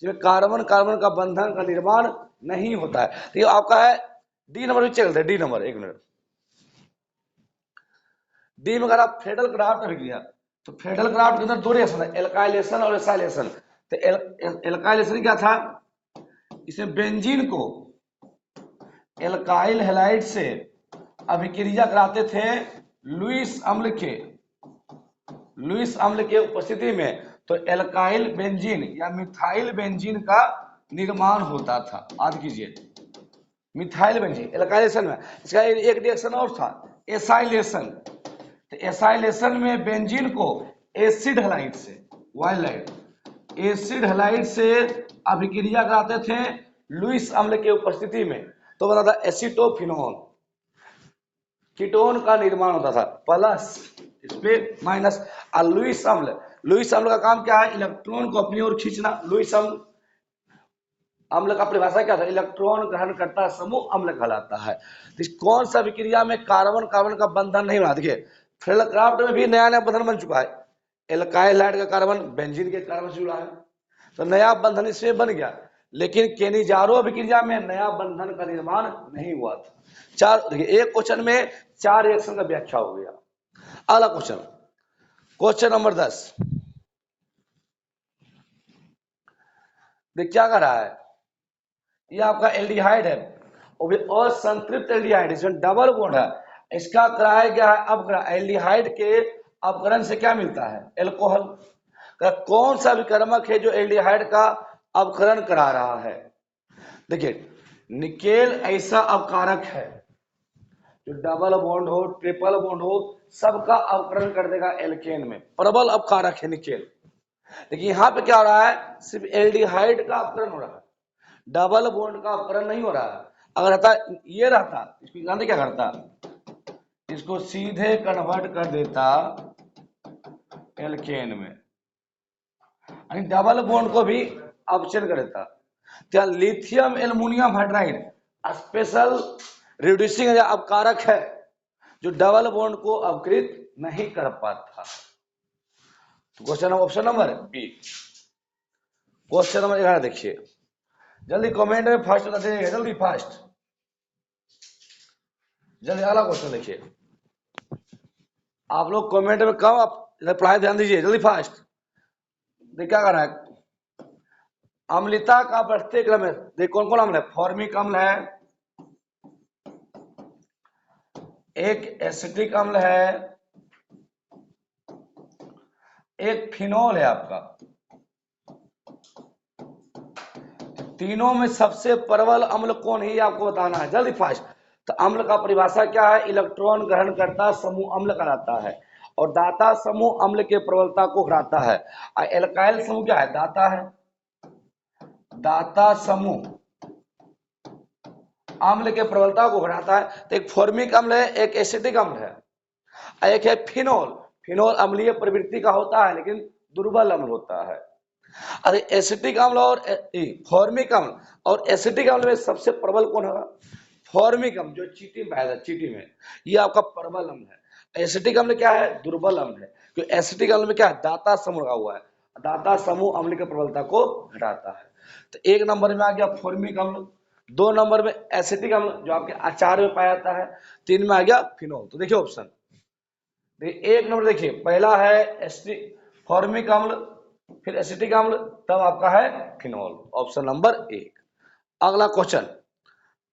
A: जिसमें कार्बन का बंधन का निर्माण नहीं होता है। तो ये आपका है डी नंबर भी चलते हैं, डी नंबर, 1 मिनट। डी में अगर आप फेडल क्राफ्ट विक्रिया, तो फेडल क्राफ्ट के अंदर 2 रिएक्शन है, एल्काइलेशन और एसाइलेशन। तो एल्काइल एसिड क्या था, इसमें बेंजीन को एल्काइल हैलाइड से अभिक्रिया कराते थे लुईस अम्ल के उपस्थिति में, तो एल्काइल बेंजीन या मिथाइल बेंजीन का निर्माण होता था। याद कीजिए, मिथाइल बेंजीन एल्काइलेशन में। इसका एक रिएक्शन और था, एसाइलेशन। तो एसाइलेशन में बेंजीन को एसिड हैलाइड से, एसिड हैलाइड से अभिक्रिया कराते थे लुईस अम्ल के उपस्थिति में, तो बना था एसीटोफिनोल, कीटोन का निर्माण होता था, प्लस इस पे माइनस। और लुईस अम्ल का काम क्या है, इलेक्ट्रॉन को अपनी ओर खींचना। लुईस अम्ल का परिभाषा क्या था, इलेक्ट्रॉन ग्रहण करता समूह अम्ल कहलाता है। तो कौन सा विक्रिया में कार्बन कार्बन का बंधन नहीं बना, देखिए फेल्डक्राफ्ट में भी नया नया बंधन बन चुका है, एल्काइल हैलाइड का कार्बन बेंजीन के कार्बन से जुड़ा है, तो नया बंधन इसमें बन गया। लेकिन केनिजारो अभिक्रिया में नया बंधन का निर्माण नहीं हुआ था। चार, देखिए एक क्वेश्चन में 4 रिएक्शन का व्याख्या हो गया। अगला क्वेश्चन नंबर 10, देख क्या कर रहा है, ये आपका एल्डिहाइड है, असंतृप्त एल्डिहाइड, इसमें डबल बॉन्ड है, इसका कराया गया है अपग्रहण। एल्डिहाइड के अपग्रहण से क्या मिलता है, एल्कोहल। कौन सा विकर्मक है जो एल्डिहाइड का अपग्रहण करा रहा है, देखिए निकेल ऐसा अपकारक है जो डबल बॉन्ड हो, ट्रिपल बॉन्ड हो, सबका अपग्रहण कर देगा एल्केन में, प्रबल अपकारक है निकेल। देखिए यहाँ पे क्या हो रहा है, सिर्फ एल्डिहाइड का अपग्रहण हो रहा है, डबल बॉन्ड का अपग्रहण नहीं हो रहा है। अगर रहता ये रहता, इसको जानते क्या करता, इसको सीधे कन्वर्ट कर देता एल्केन में, यानी डबल बॉन्ड को भी अपचयन कर देता। क्या lithium aluminium hydride special reducing अपकारक है जो डबल बॉन्ड को अपकृत नहीं कर पाता। तो question option number B. Question number 11 देखिए, जल्दी कमेंट में फर्स्ट बता दीजिए, जल्दी फास्ट, जल्दी। अगला क्वेश्चन देखिए, आप लोग कमेंट में कम आप रिप्लाई ध्यान दीजिए, जल्दी फास्ट। देख क्या कर रहा है, अम्लता का बढ़ते क्रम है, देख कौन कौन अम्ल है, फॉर्मिक अम्ल है, एक एसिटिक अम्ल है, एक फिनोल है आपका। तीनों में सबसे प्रबल अम्ल कौन है, आपको बताना है, जल्दी फास्ट। तो अम्ल का परिभाषा क्या है, इलेक्ट्रॉन ग्रहण करता समूह अम्ल कहलाता है, और दाता समूह अम्ल के प्रबलता को घटाता है। और एल्काइल समूह क्या है, दाता है, दाता समूह अम्ल के प्रबलता को घटाता है। तो एक फॉर्मिक अम्ल है, एक एसिटिक अम्ल है, एक है फिनोल। फिनोल अम्लीय प्रवृत्ति का होता है लेकिन दुर्बल अम्ल होता है। अरे एसिटिक अम्ल और फॉर्मिक अम्ल और एसिटिक अम्ल में सबसे प्रबल कौन होगा, फॉर्मिक अम्ल, जो चीटी में पाया जाता है, चीटी में, ये आपका प्रबल अम्ल है। एसिटिक अम्ल क्या है, दुर्बल अम्ल है, क्योंकि एसिटिक अम्ल में क्या है, दाता समूह लगा हुआ है, दाता समूह अम्ल की प्रबलता को घटाता है। तो 1 नंबर में आ गया फॉर्मिक अम्ल, 2 नंबर में एसिटिक अम्ल जो आपके अचार में पाया जाता है, 3 में आ गया फिनोल। तो देखिए ऑप्शन, 1 नंबर देखिए, पहला है फॉर्मिक अम्ल, फिर एसिटिक अम्ल, तब आपका है फिनोल, ऑप्शन नंबर 1। अगला क्वेश्चन,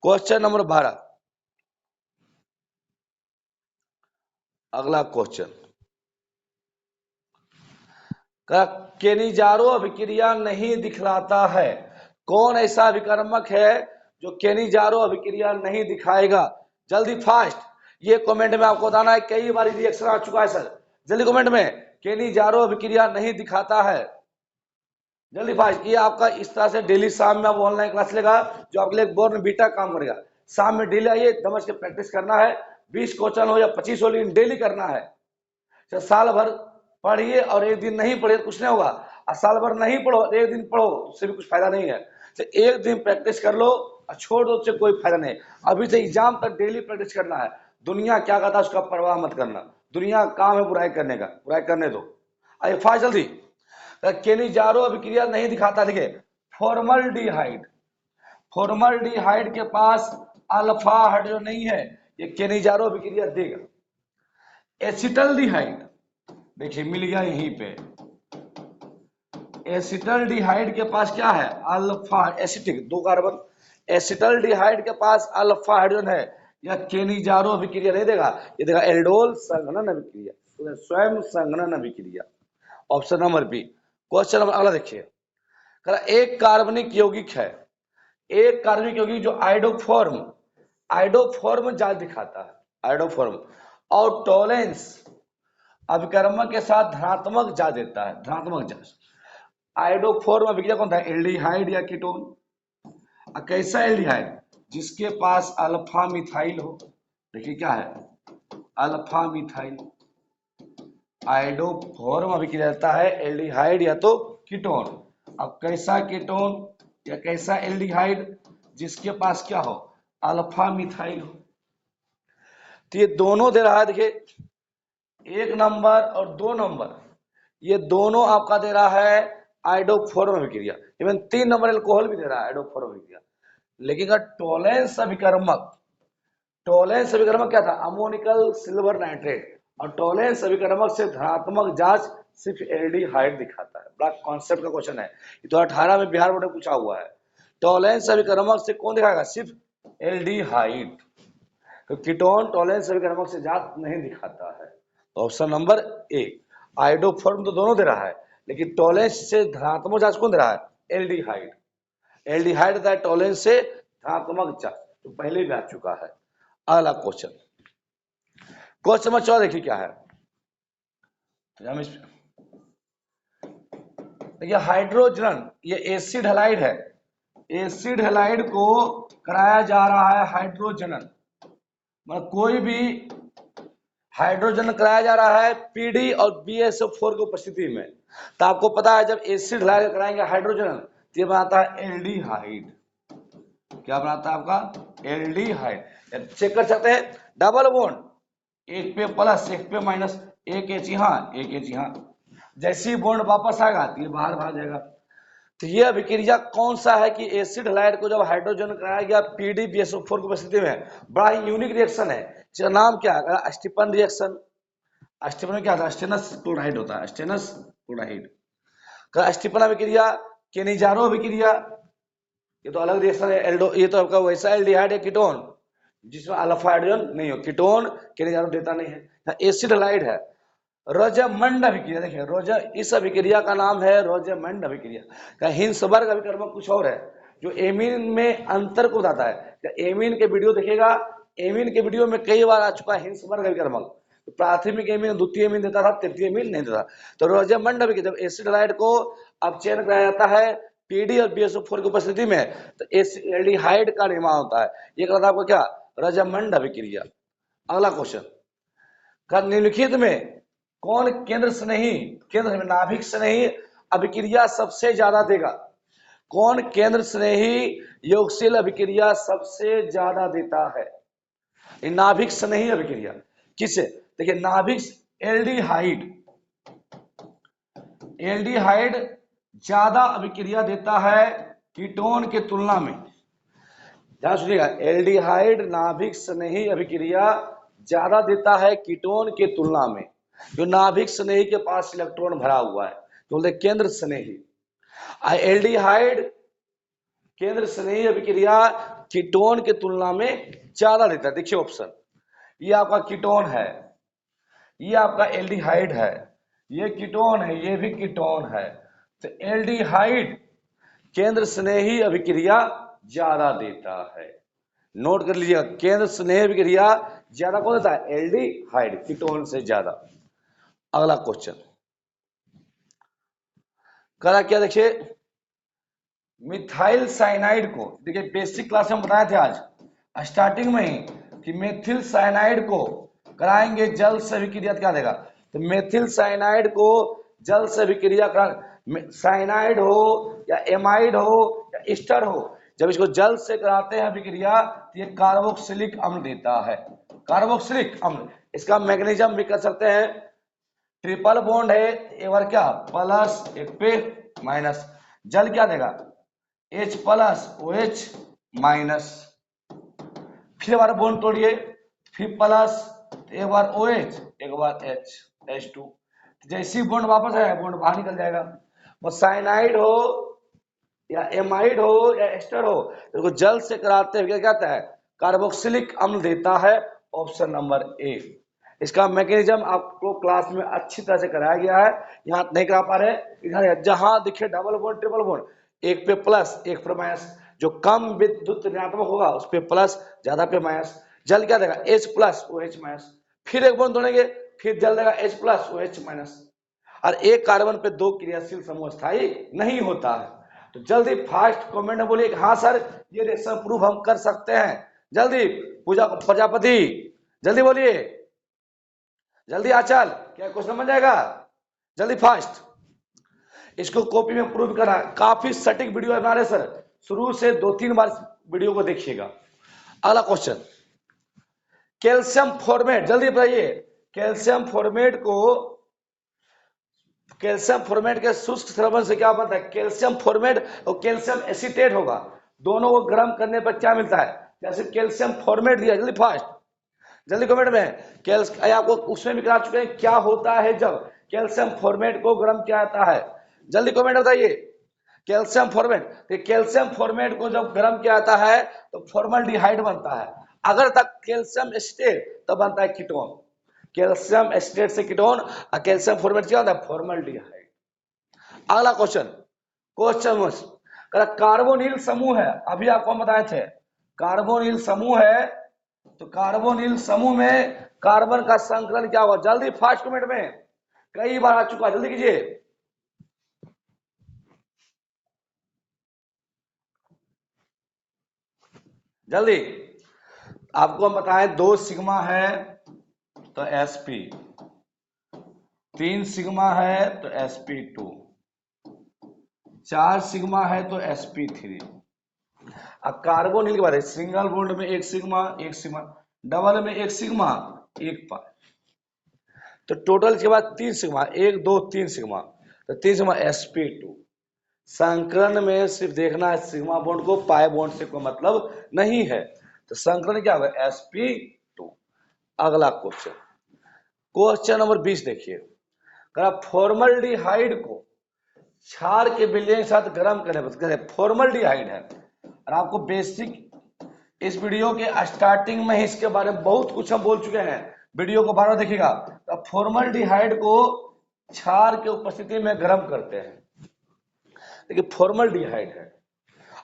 A: क्वेश्चन नंबर 12। अगला क्वेश्चन, केनिजारो अभिक्रिया नहीं दिखलाता है, कौन ऐसा विकर्मक है जो केनिजारो अभिक्रिया नहीं दिखाएगा, जल्दी फास्ट। ये कमेंट में आपको बताना है, कई बार रिएक्शन आ चुका है सर, जल्दी कमेंट में, केनिजारो अभिक्रिया नहीं दिखाता है, जल्दी फास्ट। ये आपका इस तरह से डेली शाम में आप ऑनलाइन क्लास लेगा जो आपके लिए बोर्न बीटा काम करेगा। शाम में डेली आइए, समझ के प्रैक्टिस करना है, 20 क्वेश्चन हो या 25 हो, लेकिन डेली करना है। तो साल भर पढ़िए और एक दिन नहीं पढ़िए कुछ नहीं होगा, और साल भर नहीं पढ़ो, एक दिन पढ़ो, उससे भी कुछ फायदा नहीं है। तो एक दिन प्रैक्टिस कर लो और छोड़ दो, उससे कोई फायदा नहीं। अभी से एग्जाम तक डेली प्रैक्टिस करना है। दुनिया क्या कहता है उसका परवाह मत करना, दुनिया काम है बुराई करने का, बुराई करने दो। आइए फास्ट जल्दी। केनिजारो अभिक्रिया नहीं दिखाता, देखिए फॉर्मल्डिहाइड, फॉर्मल्डिहाइड के पास अल्फा हाइड्रोजन नहीं है, ये केनिजारो अभिक्रिया देगा। एसिटल्डिहाइड देखिए मिल गया यहीं पे, एसिटल्डिहाइड के पास क्या है, अल्फा एसिटिक, 2 कार्बन। एसिटल्डिहाइड के पास अल्फा हाइड्रोजन है, यह केनिजारो अभिक्रिया नहीं देगा, ये देगा एल्डोल संघनन अभिक्रिया, तो स्वयं संघनन अभिक्रिया। Option number B. Question number अगला देखिए, एक कार्बनिक यौगिक है, एक कार्बनिक यौगिक जो आइडोफॉर्म जाल दिखाता है, आइडोफॉर्म, और टोलेंस अभिकर्मक के साथ धनात्मक जा देता है, धनात्मक जा। आइडोफॉर्म अभिक्रिया कौन था, एल्डिहाइड या कीटोन। कैसा एल्डिहाइड, जिसके पास अल्फा मिथाइल हो, देखिए क्या है, अल्फा मिथाइल। आइडोफॉर्म अभिक्रिया रहता है एल्डिहाइड या तो कीटोन। अब कैसा कीटोन या कैसा एल्डिहाइड, जिसके पास क्या हो, अल्फा मिथाइल हो। तो ये दोनों दे रहा है, देखिए 1 नंबर और 2 नंबर, ये दोनों आपका दे रहा है आइडोफॉर्म अभिक्रिया, इवन 3 नंबर एल्कोहल भी दे रहा है आइडोफॉर्म अभिक्रिया। लेकिन अगर टोलेंस अभिकर्मक क्या था, अमोनिकल सिल्वर नाइट्रेट, और टोलेंस अभिकर्मक से धनात्मक जांच सिर्फ एल्डिहाइड दिखाता है। बड़ा कॉन्सेप्ट का क्वेश्चन है, ये 2018 में बिहार बोर्ड में पूछा हुआ है। टोलेंस अभिकर्मक से कौन दिखाएगा, सिर्फ एल्डिहाइड। तो कीटोन टोलेंस अभिकर्मक से जांच नहीं दिखाता है। तो ऑप्शन नंबर ए। आइडोफॉर्म तो दोनों दे रहा है, लेकिन टोलेंस से धनात्मक जांच कौन दे रहा है, एल्डिहाइड। एल्डिहाइड देता है टोलेंस से धनात्मक जांच, तो पहले भी आ चुका है। अगला क्वेश्चन, क्वेश्चन नंबर 14 देखिए क्या है। देखिए हाइड्रोजन, ये एसिड हैलाइड है, एसिड हैलाइड को कराया जा रहा है हाइड्रोजनन, मतलब कोई भी हाइड्रोजन कराया जा रहा है पीडी और BSO4 की उपस्थिति में। तो आपको पता है जब एसिड हैलाइड कराएंगे हाइड्रोजन, तो ये बनाता है एल्डिहाइड। क्या बनाता है आपका, एल्डिहाइड। चेक कर सकते हैं, डबल बॉन्ड, एक पे प्लस एक पे माइनस, एक एच यहाँ एक एच यहाँ, जैसे ही बॉन्ड वापस आएगा तो ये बाहर भाग जाएगा। तो ये अभिक्रिया कौन सा है कि एसिड हैलाइड को जब हाइड्रोजन कराया गया पीडी BSO4 की उपस्थिति में, बड़ा ही यूनिक रिएक्शन है, इसका नाम क्या है, स्टीफन रिएक्शन। स्टीफन में क्या था, स्टेनस क्लोराइड होता है, स्टेनस क्लोराइड का स्टीफन अभिक्रिया, केनिजारो अभिक्रिया, ये तो अलग रिएक्शन है। एल्डो, ये तो आपका वैसा एल्डिहाइड है कीटोन जिसमें अल्फा हाइड्रोजन नहीं हो, कीटोन केनिजारो देता नहीं है। एसिड हैलाइड है, रोजामंड अभिक्रिया, देखिए रोजा, इस अभिक्रिया का नाम है रोजामंड अभिक्रिया। हिंसबर्ग अभिकर्मक कुछ और है जो एमीन में अंतर को बताता है। एमीन के वीडियो देखिएगा, एमीन के वीडियो में कई बार आ चुका है हिंसबर्ग अभिकर्मक। तो प्राथमिक एमीन, द्वितीय एमीन देता था, तृतीय एमीन नहीं देता। तो रोजामंड अभिक्रिया, जब एसिड हैलाइड को अब चयन कराया जाता है पीडी और BSO4 की उपस्थिति में, तो एल्डिहाइड का निर्माण होता है। ये कहता आपको क्या, रोजामंड अभिक्रिया। अगला क्वेश्चन, निम्नलिखित में कौन केंद्र स्नेही नाभिक स्नेही अभिक्रिया सबसे ज्यादा देगा, कौन केंद्र स्नेही योगशील अभिक्रिया सबसे ज्यादा देता है, नाभिक स्नेही अभिक्रिया किसे, देखिए नाभिक, एल्डिहाइड ज्यादा अभिक्रिया देता है कीटोन के तुलना में। ध्यान सुनिएगा, एल्डिहाइड नाभिक स्नेही अभिक्रिया ज्यादा देता है कीटोन के तुलना में। जो नाभिक स्नेही के पास इलेक्ट्रॉन भरा हुआ है तो बोलते केंद्र स्नेही। एल्डिहाइड केंद्र स्नेही अभिक्रिया कीटोन के तुलना में ज्यादा देता है। देखिए ऑप्शन, ये आपका कीटोन है, ये आपका एल्डिहाइड है, ये कीटोन है, ये भी कीटोन है। तो एल्डिहाइड केंद्र स्नेही अभिक्रिया ज्यादा देता है। नोट कर लीजिएगा, केंद्र स्नेही अभिक्रिया ज्यादा कौन देता है, एल्डिहाइड, कीटोन से ज्यादा। अगला क्वेश्चन करा क्या, देखिए मिथाइल साइनाइड को, देखिए बेसिक क्लास में बताए थे आज स्टार्टिंग में ही कि मेथिल साइनाइड को कराएंगे जल से अभिक्रिया, क्या देगा, तो मेथिल साइनाइड को जल से अभिक्रिया करा, साइनाइड हो या एमाइड हो या ईस्टर हो, जब इसको जल से कराते हैं अभिक्रिया तो ये कार्बोक्सिलिक अम्ल देता है, कार्बोक्सिलिक अम्ल। इसका मैग्नीशियम भी कर सकते हैं, ट्रिपल बॉन्ड है, एक बार क्या प्लस एक पे माइनस, जल क्या देगा H प्लस OH माइनस, फिर एक बार बॉन्ड तोड़िए, फिर प्लस, एक बार OH एक बार H H2, जैसी बॉन्ड वापस आएगा बॉन्ड बाहर निकल जाएगा। वो साइनाइड हो या एमाइड हो या एस्टर हो, तो जल से कराते हुए क्या कहता है, कार्बोक्सिलिक अम्ल देता है। Option number A. इसका मैकेनिज्म आपको क्लास में अच्छी तरह से कराया गया है, यहाँ नहीं करा पा रहे, इधर जहां दिखे डबल बॉन्ड ट्रिपल बॉन्ड, एक पे प्लस एक पे माइनस, जो कम विद्युत ऋणात्मक होगा उस पे प्लस, ज्यादा पे माइनस। जल क्या देगा, H प्लस वो H माइनस, फिर एक बॉन्ड तोड़ेंगे, फिर जल देगा H प्लस वो H माइनस। और एक कार्बन पे दो क्रियाशील समूह स्थायी नहीं होता है। तो जल्दी फास्ट कमेंट में बोलिए हाँ सर ये रिएक्शन प्रूव हम कर सकते हैं। जल्दी पूजा प्रजापति, जल्दी बोलिए, जल्दी आचल, क्या क्वेश्चन बन जाएगा, जल्दी फास्ट। इसको कॉपी में प्रूव करा, काफी सटीक वीडियो बना रहे सर, शुरू से 2-3 बार वीडियो को देखिएगा। अगला क्वेश्चन, कैल्शियम फॉर्मेट, जल्दी बताइए, कैल्शियम फॉर्मेट को, कैल्शियम फॉर्मेट के शुष्क द्रवण से क्या बनता है, कैल्शियम फॉर्मेट और कैल्शियम एसीटेट होगा, दोनों को गर्म करने पर क्या मिलता है, जैसे कैल्शियम फॉर्मेट दिया, जल्दी फास्ट, जल्दी कमेंट में। आपको उसमें भी करा चुके हैं क्या होता है जब कैल्शियम फॉर्मेट को गर्म किया जाता है, जल्दी कमेंट बताइए। कैल्शियम फॉर्मेट, तो कैल्शियम फॉर्मेट को जब गर्म किया जाता है तो फॉर्मल्डिहाइड बनता है, अगर तक कैल्शियम एसीटेट तो बनता है कीटोन, कैल्शियम एसीटेट से कीटोन, और कैल्शियम फॉर्मेट क्या होता है, फॉर्मल्डिहाइड। अगला क्वेश्चन, कार्बोनिल समूह है, अभी आपको हम बताए थे कार्बोनिल समूह है, तो कार्बोनिल समूह में कार्बन का संकलन क्या होगा, जल्दी फास्ट कमेंट में, कई बार आ चुका, जल्दी कीजिए, जल्दी। आपको हम बताएं 2 सिग्मा है तो sp, 3 सिग्मा है तो sp2, 4 सिग्मा है तो sp3। अब कार्बोनिल के बारे में, सिंगल बॉन्ड में एक सिग्मा, डबल में एक सिग्मा, एक पाई, तो टोटल के बाद 3 सिग्मा, 1 2 3 सिग्मा, तो 3 सिग्मा sp2। संकरण में सिर्फ देखना है सिग्मा बॉन्ड को, पाई बॉन्ड से कोई मतलब नहीं है, तो संकरण क्या होगा, sp2। अगला क्वेश्चन, क्वेश्चन नंबर 20 देखिए, फॉर्मल्डिहाइड को क्षार के विलयन के साथ गर्म करने पर, फॉर्मल्डिहाइड है, और आपको बेसिक इस वीडियो के स्टार्टिंग में ही इसके बारे में बहुत कुछ हम बोल चुके हैं, वीडियो को बार बार देखिएगा। तो फॉर्मल्डिहाइड को क्षार के उपस्थिति में गर्म करते हैं, देखिए फॉर्मल्डिहाइड है,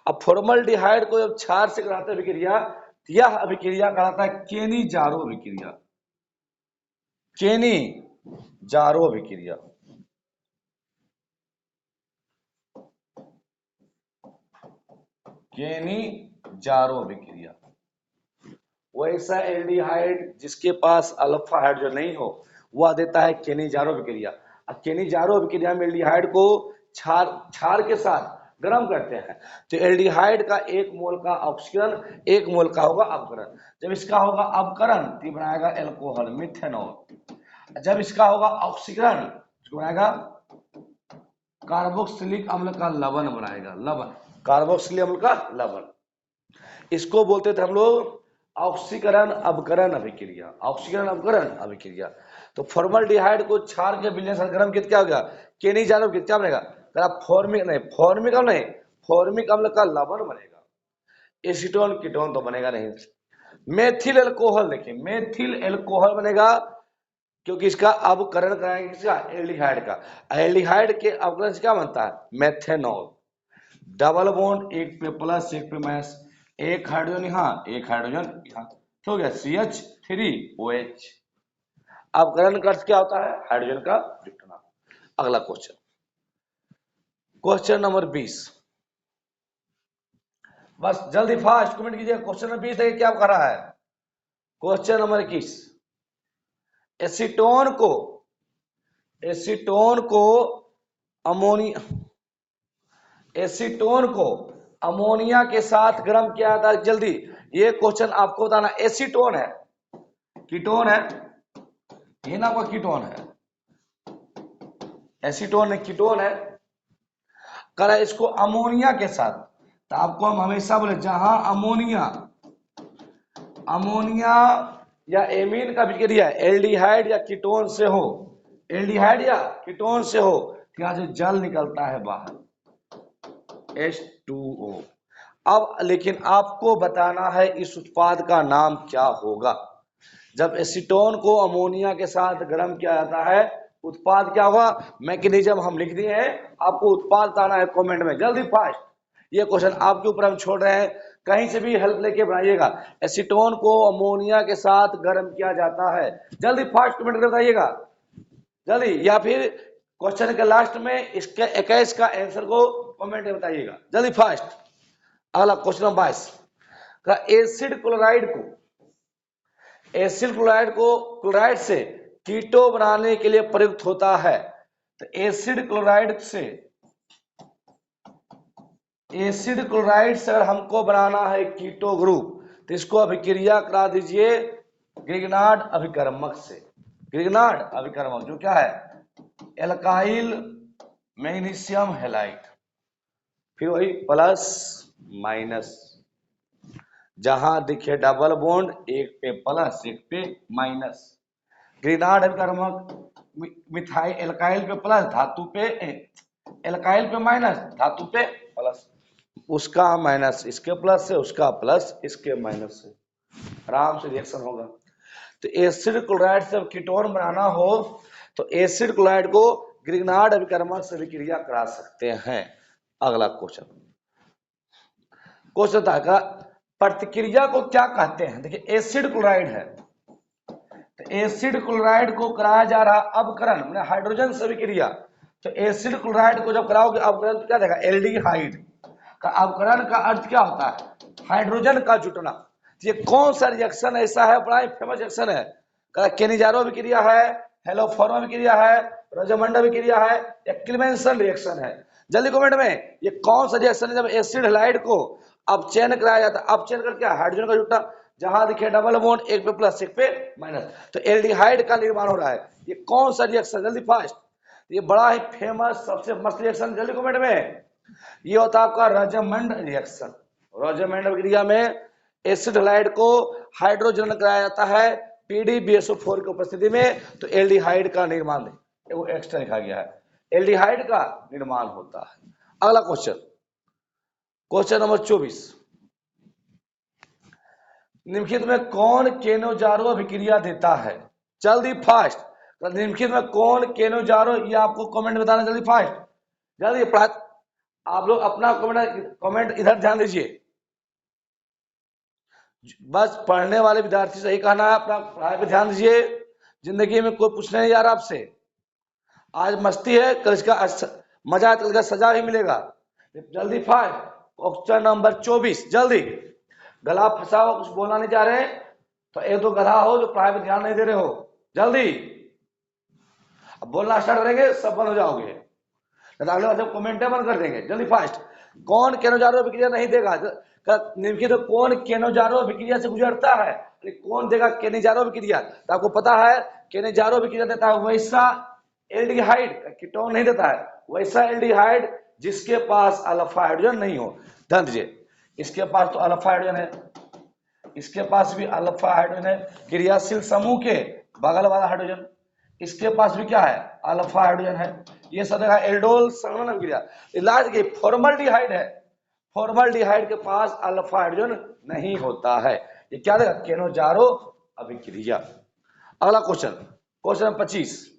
A: अब फॉर्मल्डिहाइड को जब क्षार से कराते हैं अभिक्रिया, यह अभिक्रिया कहलाता है केनी जारो अभिक्रिया, केनी जारो अभिक्रिया। केनी जारो अभिक्रिया, वैसा एल्डिहाइड जिसके पास अल्फा हाइड्रोजन नहीं हो वह देता है केनी जारो अभिक्रिया। अब केनी जारो अभिक्रिया में एल्डिहाइड को क्षार के साथ गर्म करते हैं, तो एल्डिहाइड का 1 मोल का ऑक्सीकरण, 1 मोल का होगा अपकरण, जब इसका होगा अपकरण तो बनाएगा एल्कोहल मिथेनॉल, जब इसका होगा ऑक्सीकरण तो बनाएगा कार्बोक्सिलिक अम्ल का लवण बनाएगा, लवण, कार्बोक्सिलिक अम्ल का लवण, इसको बोलते थे हम लोग ऑक्सीकरण अपकरण अभिक्रिया, ऑक्सीकरण अपकरण अभिक्रिया। तो फॉर्मल्डिहाइड को क्षार के विलयन से गर्म किया क्या होगा, केनी जारो क्या बनेगा, फॉर्मिक अम्ल नहीं, फॉर्मिक अम्ल का लवण बनेगा, एसीटोन कीटोन तो बनेगा नहीं। मेथिल एल्कोहल, देखिए मेथिल एल्कोहल बनेगा, क्योंकि इसका अपकरण कराएंगे किसका, एल्डिहाइड का, एल्डिहाइड के अपकरण से क्या बनता है, मेथेनॉल, डबल बॉन्ड, एक पे प्लस एक पे माइनस, एक हाइड्रोजन यहाँ एक हाइड्रोजन यहाँ, तो हो गया CH3OH। अपकरण का अर्थ क्या होता है, हाइड्रोजन का विघटन। अगला क्वेश्चन, क्वेश्चन नंबर 20, बस जल्दी फास्ट कमेंट कीजिए, क्वेश्चन नंबर 20 देखिए क्या कर रहा है। क्वेश्चन नंबर 21, एसीटोन को, एसीटोन को अमोनिया, एसीटोन को अमोनिया के साथ गर्म किया जाता है, जल्दी ये क्वेश्चन आपको बताना, एसीटोन है, कीटोन है, ये ना कोई कीटोन है, एसीटोन है, कीटोन है, करा इसको अमोनिया के साथ, तो आपको हम हमेशा बोले जहां अमोनिया, अमोनिया या एमीन का विक्रिया एल्डिहाइड या कीटोन से हो, एल्डिहाइड या कीटोन से हो, यहाँ से जल निकलता है बाहर, H2O। अब लेकिन आपको बताना है इस उत्पाद का नाम क्या होगा। जब एसीटोन को अमोनिया के साथ गर्म किया जाता है, उत्पाद क्या होगा, मैकेनिज्म हम लिख दिए हैं, आपको उत्पाद बताना है कमेंट में, जल्दी फास्ट। ये क्वेश्चन आपके ऊपर हम छोड़ रहे हैं, कहीं से भी हेल्प लेके बनाइएगा। एसीटोन को अमोनिया के साथ गर्म किया जाता है, जल्दी फास्ट कमेंट करके बताइएगा जल्दी, या फिर क्वेश्चन के लास्ट में इसके 21 का आंसर को कमेंट में बताइएगा जल्दी फास्ट। अगला क्वेश्चन नंबर 22, एसिड क्लोराइड से कीटो बनाने के लिए प्रयुक्त होता है। तो एसिड क्लोराइड से अगर हमको बनाना है कीटो ग्रुप, तो इसको अभिक्रिया करा दीजिए ग्रिग्नार्ड अभिकर्मक से। ग्रिग्नार्ड अभिकर्मक जो क्या है, एल्काइल मैग्नीशियम हैलाइड, फिर वही प्लस माइनस, जहां दिखे डबल बॉन्ड एक पे प्लस एक पे माइनस। ग्रिग्नार्ड अभिकर्मक मिथाइल एल्काइल पे प्लस धातु पे, एल्काइल पे माइनस धातु पे प्लस, उसका माइनस इसके प्लस से, उसका प्लस इसके माइनस से, आराम से रिएक्शन होगा। तो एसिड क्लोराइड से कीटोन बनाना हो तो एसिड क्लोराइड को ग्रिग्नार्ड अभिकर्मक से विक्रिया करा सकते हैं। अगला क्वेश्चन था प्रतिक्रिया को क्या कहते हैं। देखिए एसिड क्लोराइड है, तो एसिड क्लोराइड को कराया जा रहा अपकरण मैंने हाइड्रोजन से विक्रिया। तो एसिड क्लोराइड को जब कराओगे अपकरण तो क्या देगा, एल्डिहाइड का अपकरण का अर्थ क्या होता है, हाइड्रोजन का जुटना। ये कौन सा रिएक्शन ऐसा है, बड़ा ही फेमस रिएक्शन है, केनिजारो विक्रिया है, हेलोफोर्म विक्रिया है, रोजमंड विक्रिया है, या क्लेमेंसन रिएक्शन है। जल्दी कमेंट में ये कौन सा रिएक्शन है जब एसिड हैलाइड को अपचयन कराया जाता है। अपचयन कर क्या, हाइड्रोजन का जुटना, जहां दिखे डबल बॉन्ड एक पे प्लस एक पे माइनस, तो एल्डिहाइड का निर्माण हो रहा है। ये कौन सा रिएक्शन, जल्दी फास्ट, ये बड़ा ही फेमस सबसे मस्त रिएक्शन, जल्दी कमेंट में। ये होता है आपका रोजमंड रिएक्शन। रोजमंड विक्रिया में एसिड हैलाइड को हाइड्रोजन कराया जाता है PdBSO4 की उपस्थिति में, तो एल्डिहाइड का निर्माण, वो एक्स्ट्रा लिखा गया है, एल्डिहाइड का निर्माण होता है। अगला क्वेश्चन नंबर 24, निम्नलिखित में कौन केनोजारो अभिक्रिया देता है, जल्दी फास्ट। निम्नलिखित में कौन केनोजारो, ये आपको कमेंट बताना जल्दी फास्ट, जल्दी आप लोग अपना कमेंट इधर ध्यान दीजिए, बस पढ़ने वाले विद्यार्थी से ही कहना है, अपना पढ़ाई पे ध्यान दीजिए, जिंदगी में कोई पूछने नहीं जा रहा आपसे। आज मस्ती है, कल इसका मजा है, कल का सजा भी मिलेगा। जल्दी फास्ट, क्वेश्चन नंबर 24, जल्दी। गला फंसा हो, कुछ बोलना नहीं चाह रहे, तो एक दो गधा हो जो पढ़ाई पे ध्यान नहीं दे रहे हो, जल्दी। अब बोलना स्टार्ट करेंगे सब बंद हो जाओगे, अगले बार कमेंट बंद कर देंगे। जल्दी फास्ट, कौन केनोजारो अभिक्रिया नहीं देगा, निम्नलिखित तो कौन केनोजारो अभिक्रिया से गुजरता है, कौन देगा केनिजारो अभिक्रिया। तो आपको पता है केनिजारो अभिक्रिया देता है वैसा एल्डिहाइड, कीटोन नहीं देता है, वैसा एल्डिहाइड जिसके पास अल्फा हाइड्रोजन नहीं हो। ध्यान दीजिए, इसके पास तो अल्फा हाइड्रोजन है, इसके पास भी अल्फा हाइड्रोजन है, क्रियाशील समूह के बगल वाला हाइड्रोजन, इसके पास भी क्या है, अल्फा हाइड्रोजन है। ये सब देखा एल्डोल संघनन अभिक्रिया। लास्ट की फॉर्मल्डिहाइड है, फॉर्मल्डिहाइड के पास अल्फा हाइड्रोजन नहीं होता है। ये क्या देगा, केनोजारो अभिक्रिया। अगला क्वेश्चन 25,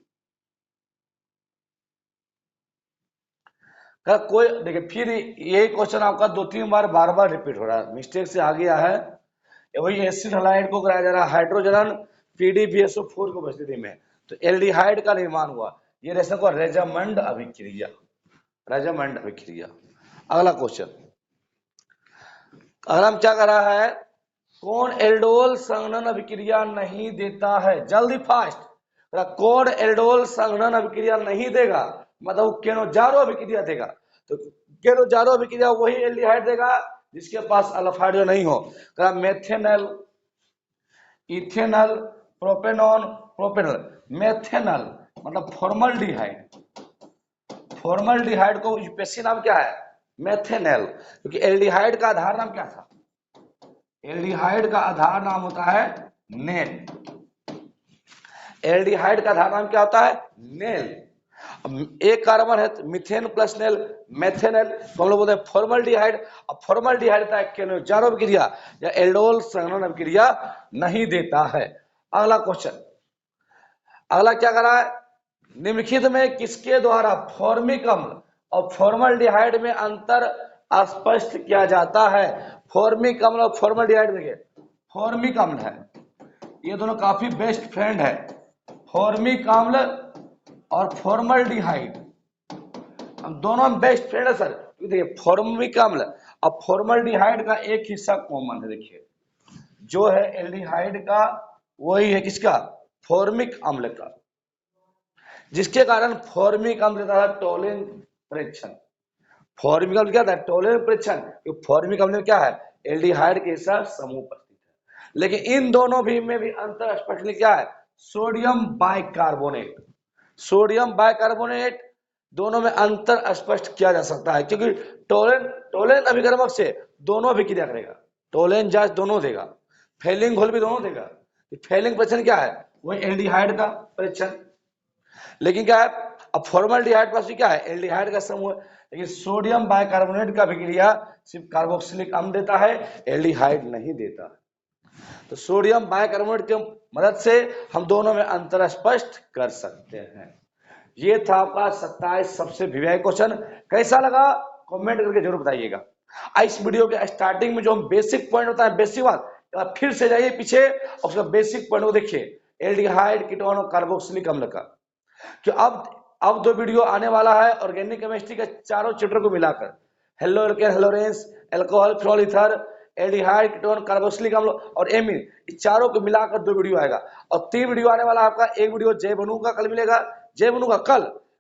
A: कोई देखिए फिर ये क्वेश्चन आपका 2-3 बार बार रिपीट हो रहा है, मिस्टेक से आ गया है। वही एसिड हैलाइड को कराया जा रहा है हाइड्रोजन PdBSO4 की उपस्थिति में, तो एल्डिहाइड का निर्माण हुआ। ये रिएक्शन को रेजमंड अभिक्रिया, रेजमंड अभिक्रिया। अगला क्वेश्चन, अगला हम क्या कर रहा है, कौन एल्डोल संघनन अभिक्रिया नहीं देता है, जल्दी फास्ट। कौन एल्डोल संघनन अभिक्रिया नहीं देगा, मतलब केनोजारो अभिक्रिया देगा। तो केनोजारो अभिक्रिया वही एल्डिहाइड देगा जिसके पास अल्फा हाइड्रोजन नहीं हो। मेथेनल, इथेनल, प्रोपेनॉन, प्रोपेनल, मेथेनल मतलब फॉर्मल्डिहाइड, फॉर्मल्डिहाइड को यूपीएससी नाम क्या है, मेथेनल, क्योंकि एल्डिहाइड का आधार नाम क्या था, एल्डिहाइड का आधार नाम होता है नेल। एल्डिहाइड का आधार नाम क्या होता है, नेल। एक कार्बन है मिथेन प्लस नेल मेथेनल, तो हम लोग बोलते हैं फॉर्मल्डिहाइड। अब फॉर्मल्डिहाइड का केनोजारो अभिक्रिया या एल्डोल संघनन अभिक्रिया नहीं देता है। अगला क्वेश्चन, अगला क्या करा है, निम्नलिखित में किसके द्वारा फॉर्मिक अम्ल और फॉर्मल्डिहाइड में अंतर स्पष्ट किया जाता है। फॉर्मिक अम्ल और फॉर्मल्डिहाइड, देखिए फॉर्मिक अम्ल है, ये दोनों काफी बेस्ट फ्रेंड है, फॉर्मिक अम्ल और फॉर्मल्डिहाइड, हम दोनों बेस्ट फ्रेंड है सर। देखिए फॉर्मिक अम्ल और फॉर्मल्डिहाइड का एक हिस्सा कॉमन है, देखिए जो है एल्डिहाइड का वही है किसका, फॉर्मिक अम्ल का, जिसके कारण फॉर्मिक अम्ल देता है टोलिन परीक्षण। फॉर्मिक अम्ल क्या था, टोलिन परीक्षण। फॉर्मिक अम्ल में क्या है, एल्डिहाइड के साथ समूह उपस्थित है। लेकिन इन दोनों भी में भी अंतर स्पष्ट क्या है, सोडियम बाइकार्बोनेट, सोडियम बाइकार्बोनेट दोनों में अंतर स्पष्ट किया जा सकता है, क्योंकि टोलेन टोलेन अभिकर्मक से दोनों अभिक्रिया करेगा, टोलेन जांच दोनों देगा, फेलिंग घोल भी दोनों देगा। फेलिंग परीक्षण क्या है, वही एल्डिहाइड का परीक्षण। लेकिन क्या है, अब फॉर्मल्डिहाइड पास क्या है, एल्डिहाइड का समूह है, लेकिन सोडियम बाइकार्बोनेट का अभिक्रिया सिर्फ कार्बोक्सिलिक अम्ल देता है, एल्डिहाइड नहीं देता। तो सोडियम बाइकार्बोनेट की मदद से हम दोनों में अंतर स्पष्ट कर सकते हैं। ये था आपका 27 सबसे वीवीआई क्वेश्चन। कैसा लगा कमेंट करके जरूर बताइएगा। इस वीडियो के स्टार्टिंग में जो हम बेसिक पॉइंट होता है, बेसिक बात, फिर से जाइए पीछे और उसका बेसिक पॉइंट को देखिए, एल्डिहाइड, कीटोन और कार्बोक्सिलिक अम्ल का। कि अब दो वीडियो आने वाला है ऑर्गेनिक केमिस्ट्री के चारों चैप्टर को मिलाकर, haloalkane, haloarenes, alcohol, phenol ether, aldehyde, ketone, carboxylic अम्ल और एमीन, इस चारों को मिलाकर दो वीडियो आएगा। और 3 वीडियो आने वाला है आपका। एक वीडियो जय बनू का कल मिलेगा, जय बनू का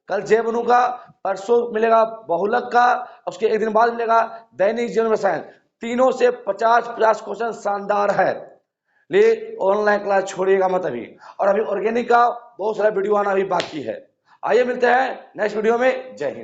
A: कल जय बनू का, परसों मिलेगा बहुलक का, उसके एक दिन बाद मिलेगा दैनिक जीवन रसायन। तीनों से 50-50 क्वेश्चन शानदार है। लिए ऑनलाइन क्लास छोड़िएगा मत अभी। और अभी ऑर्गेनिक का बहुत सारा वीडियो आना अभी बाकी है। आइए मिलते हैं नेक्स्ट वीडियो में। जय हिंद।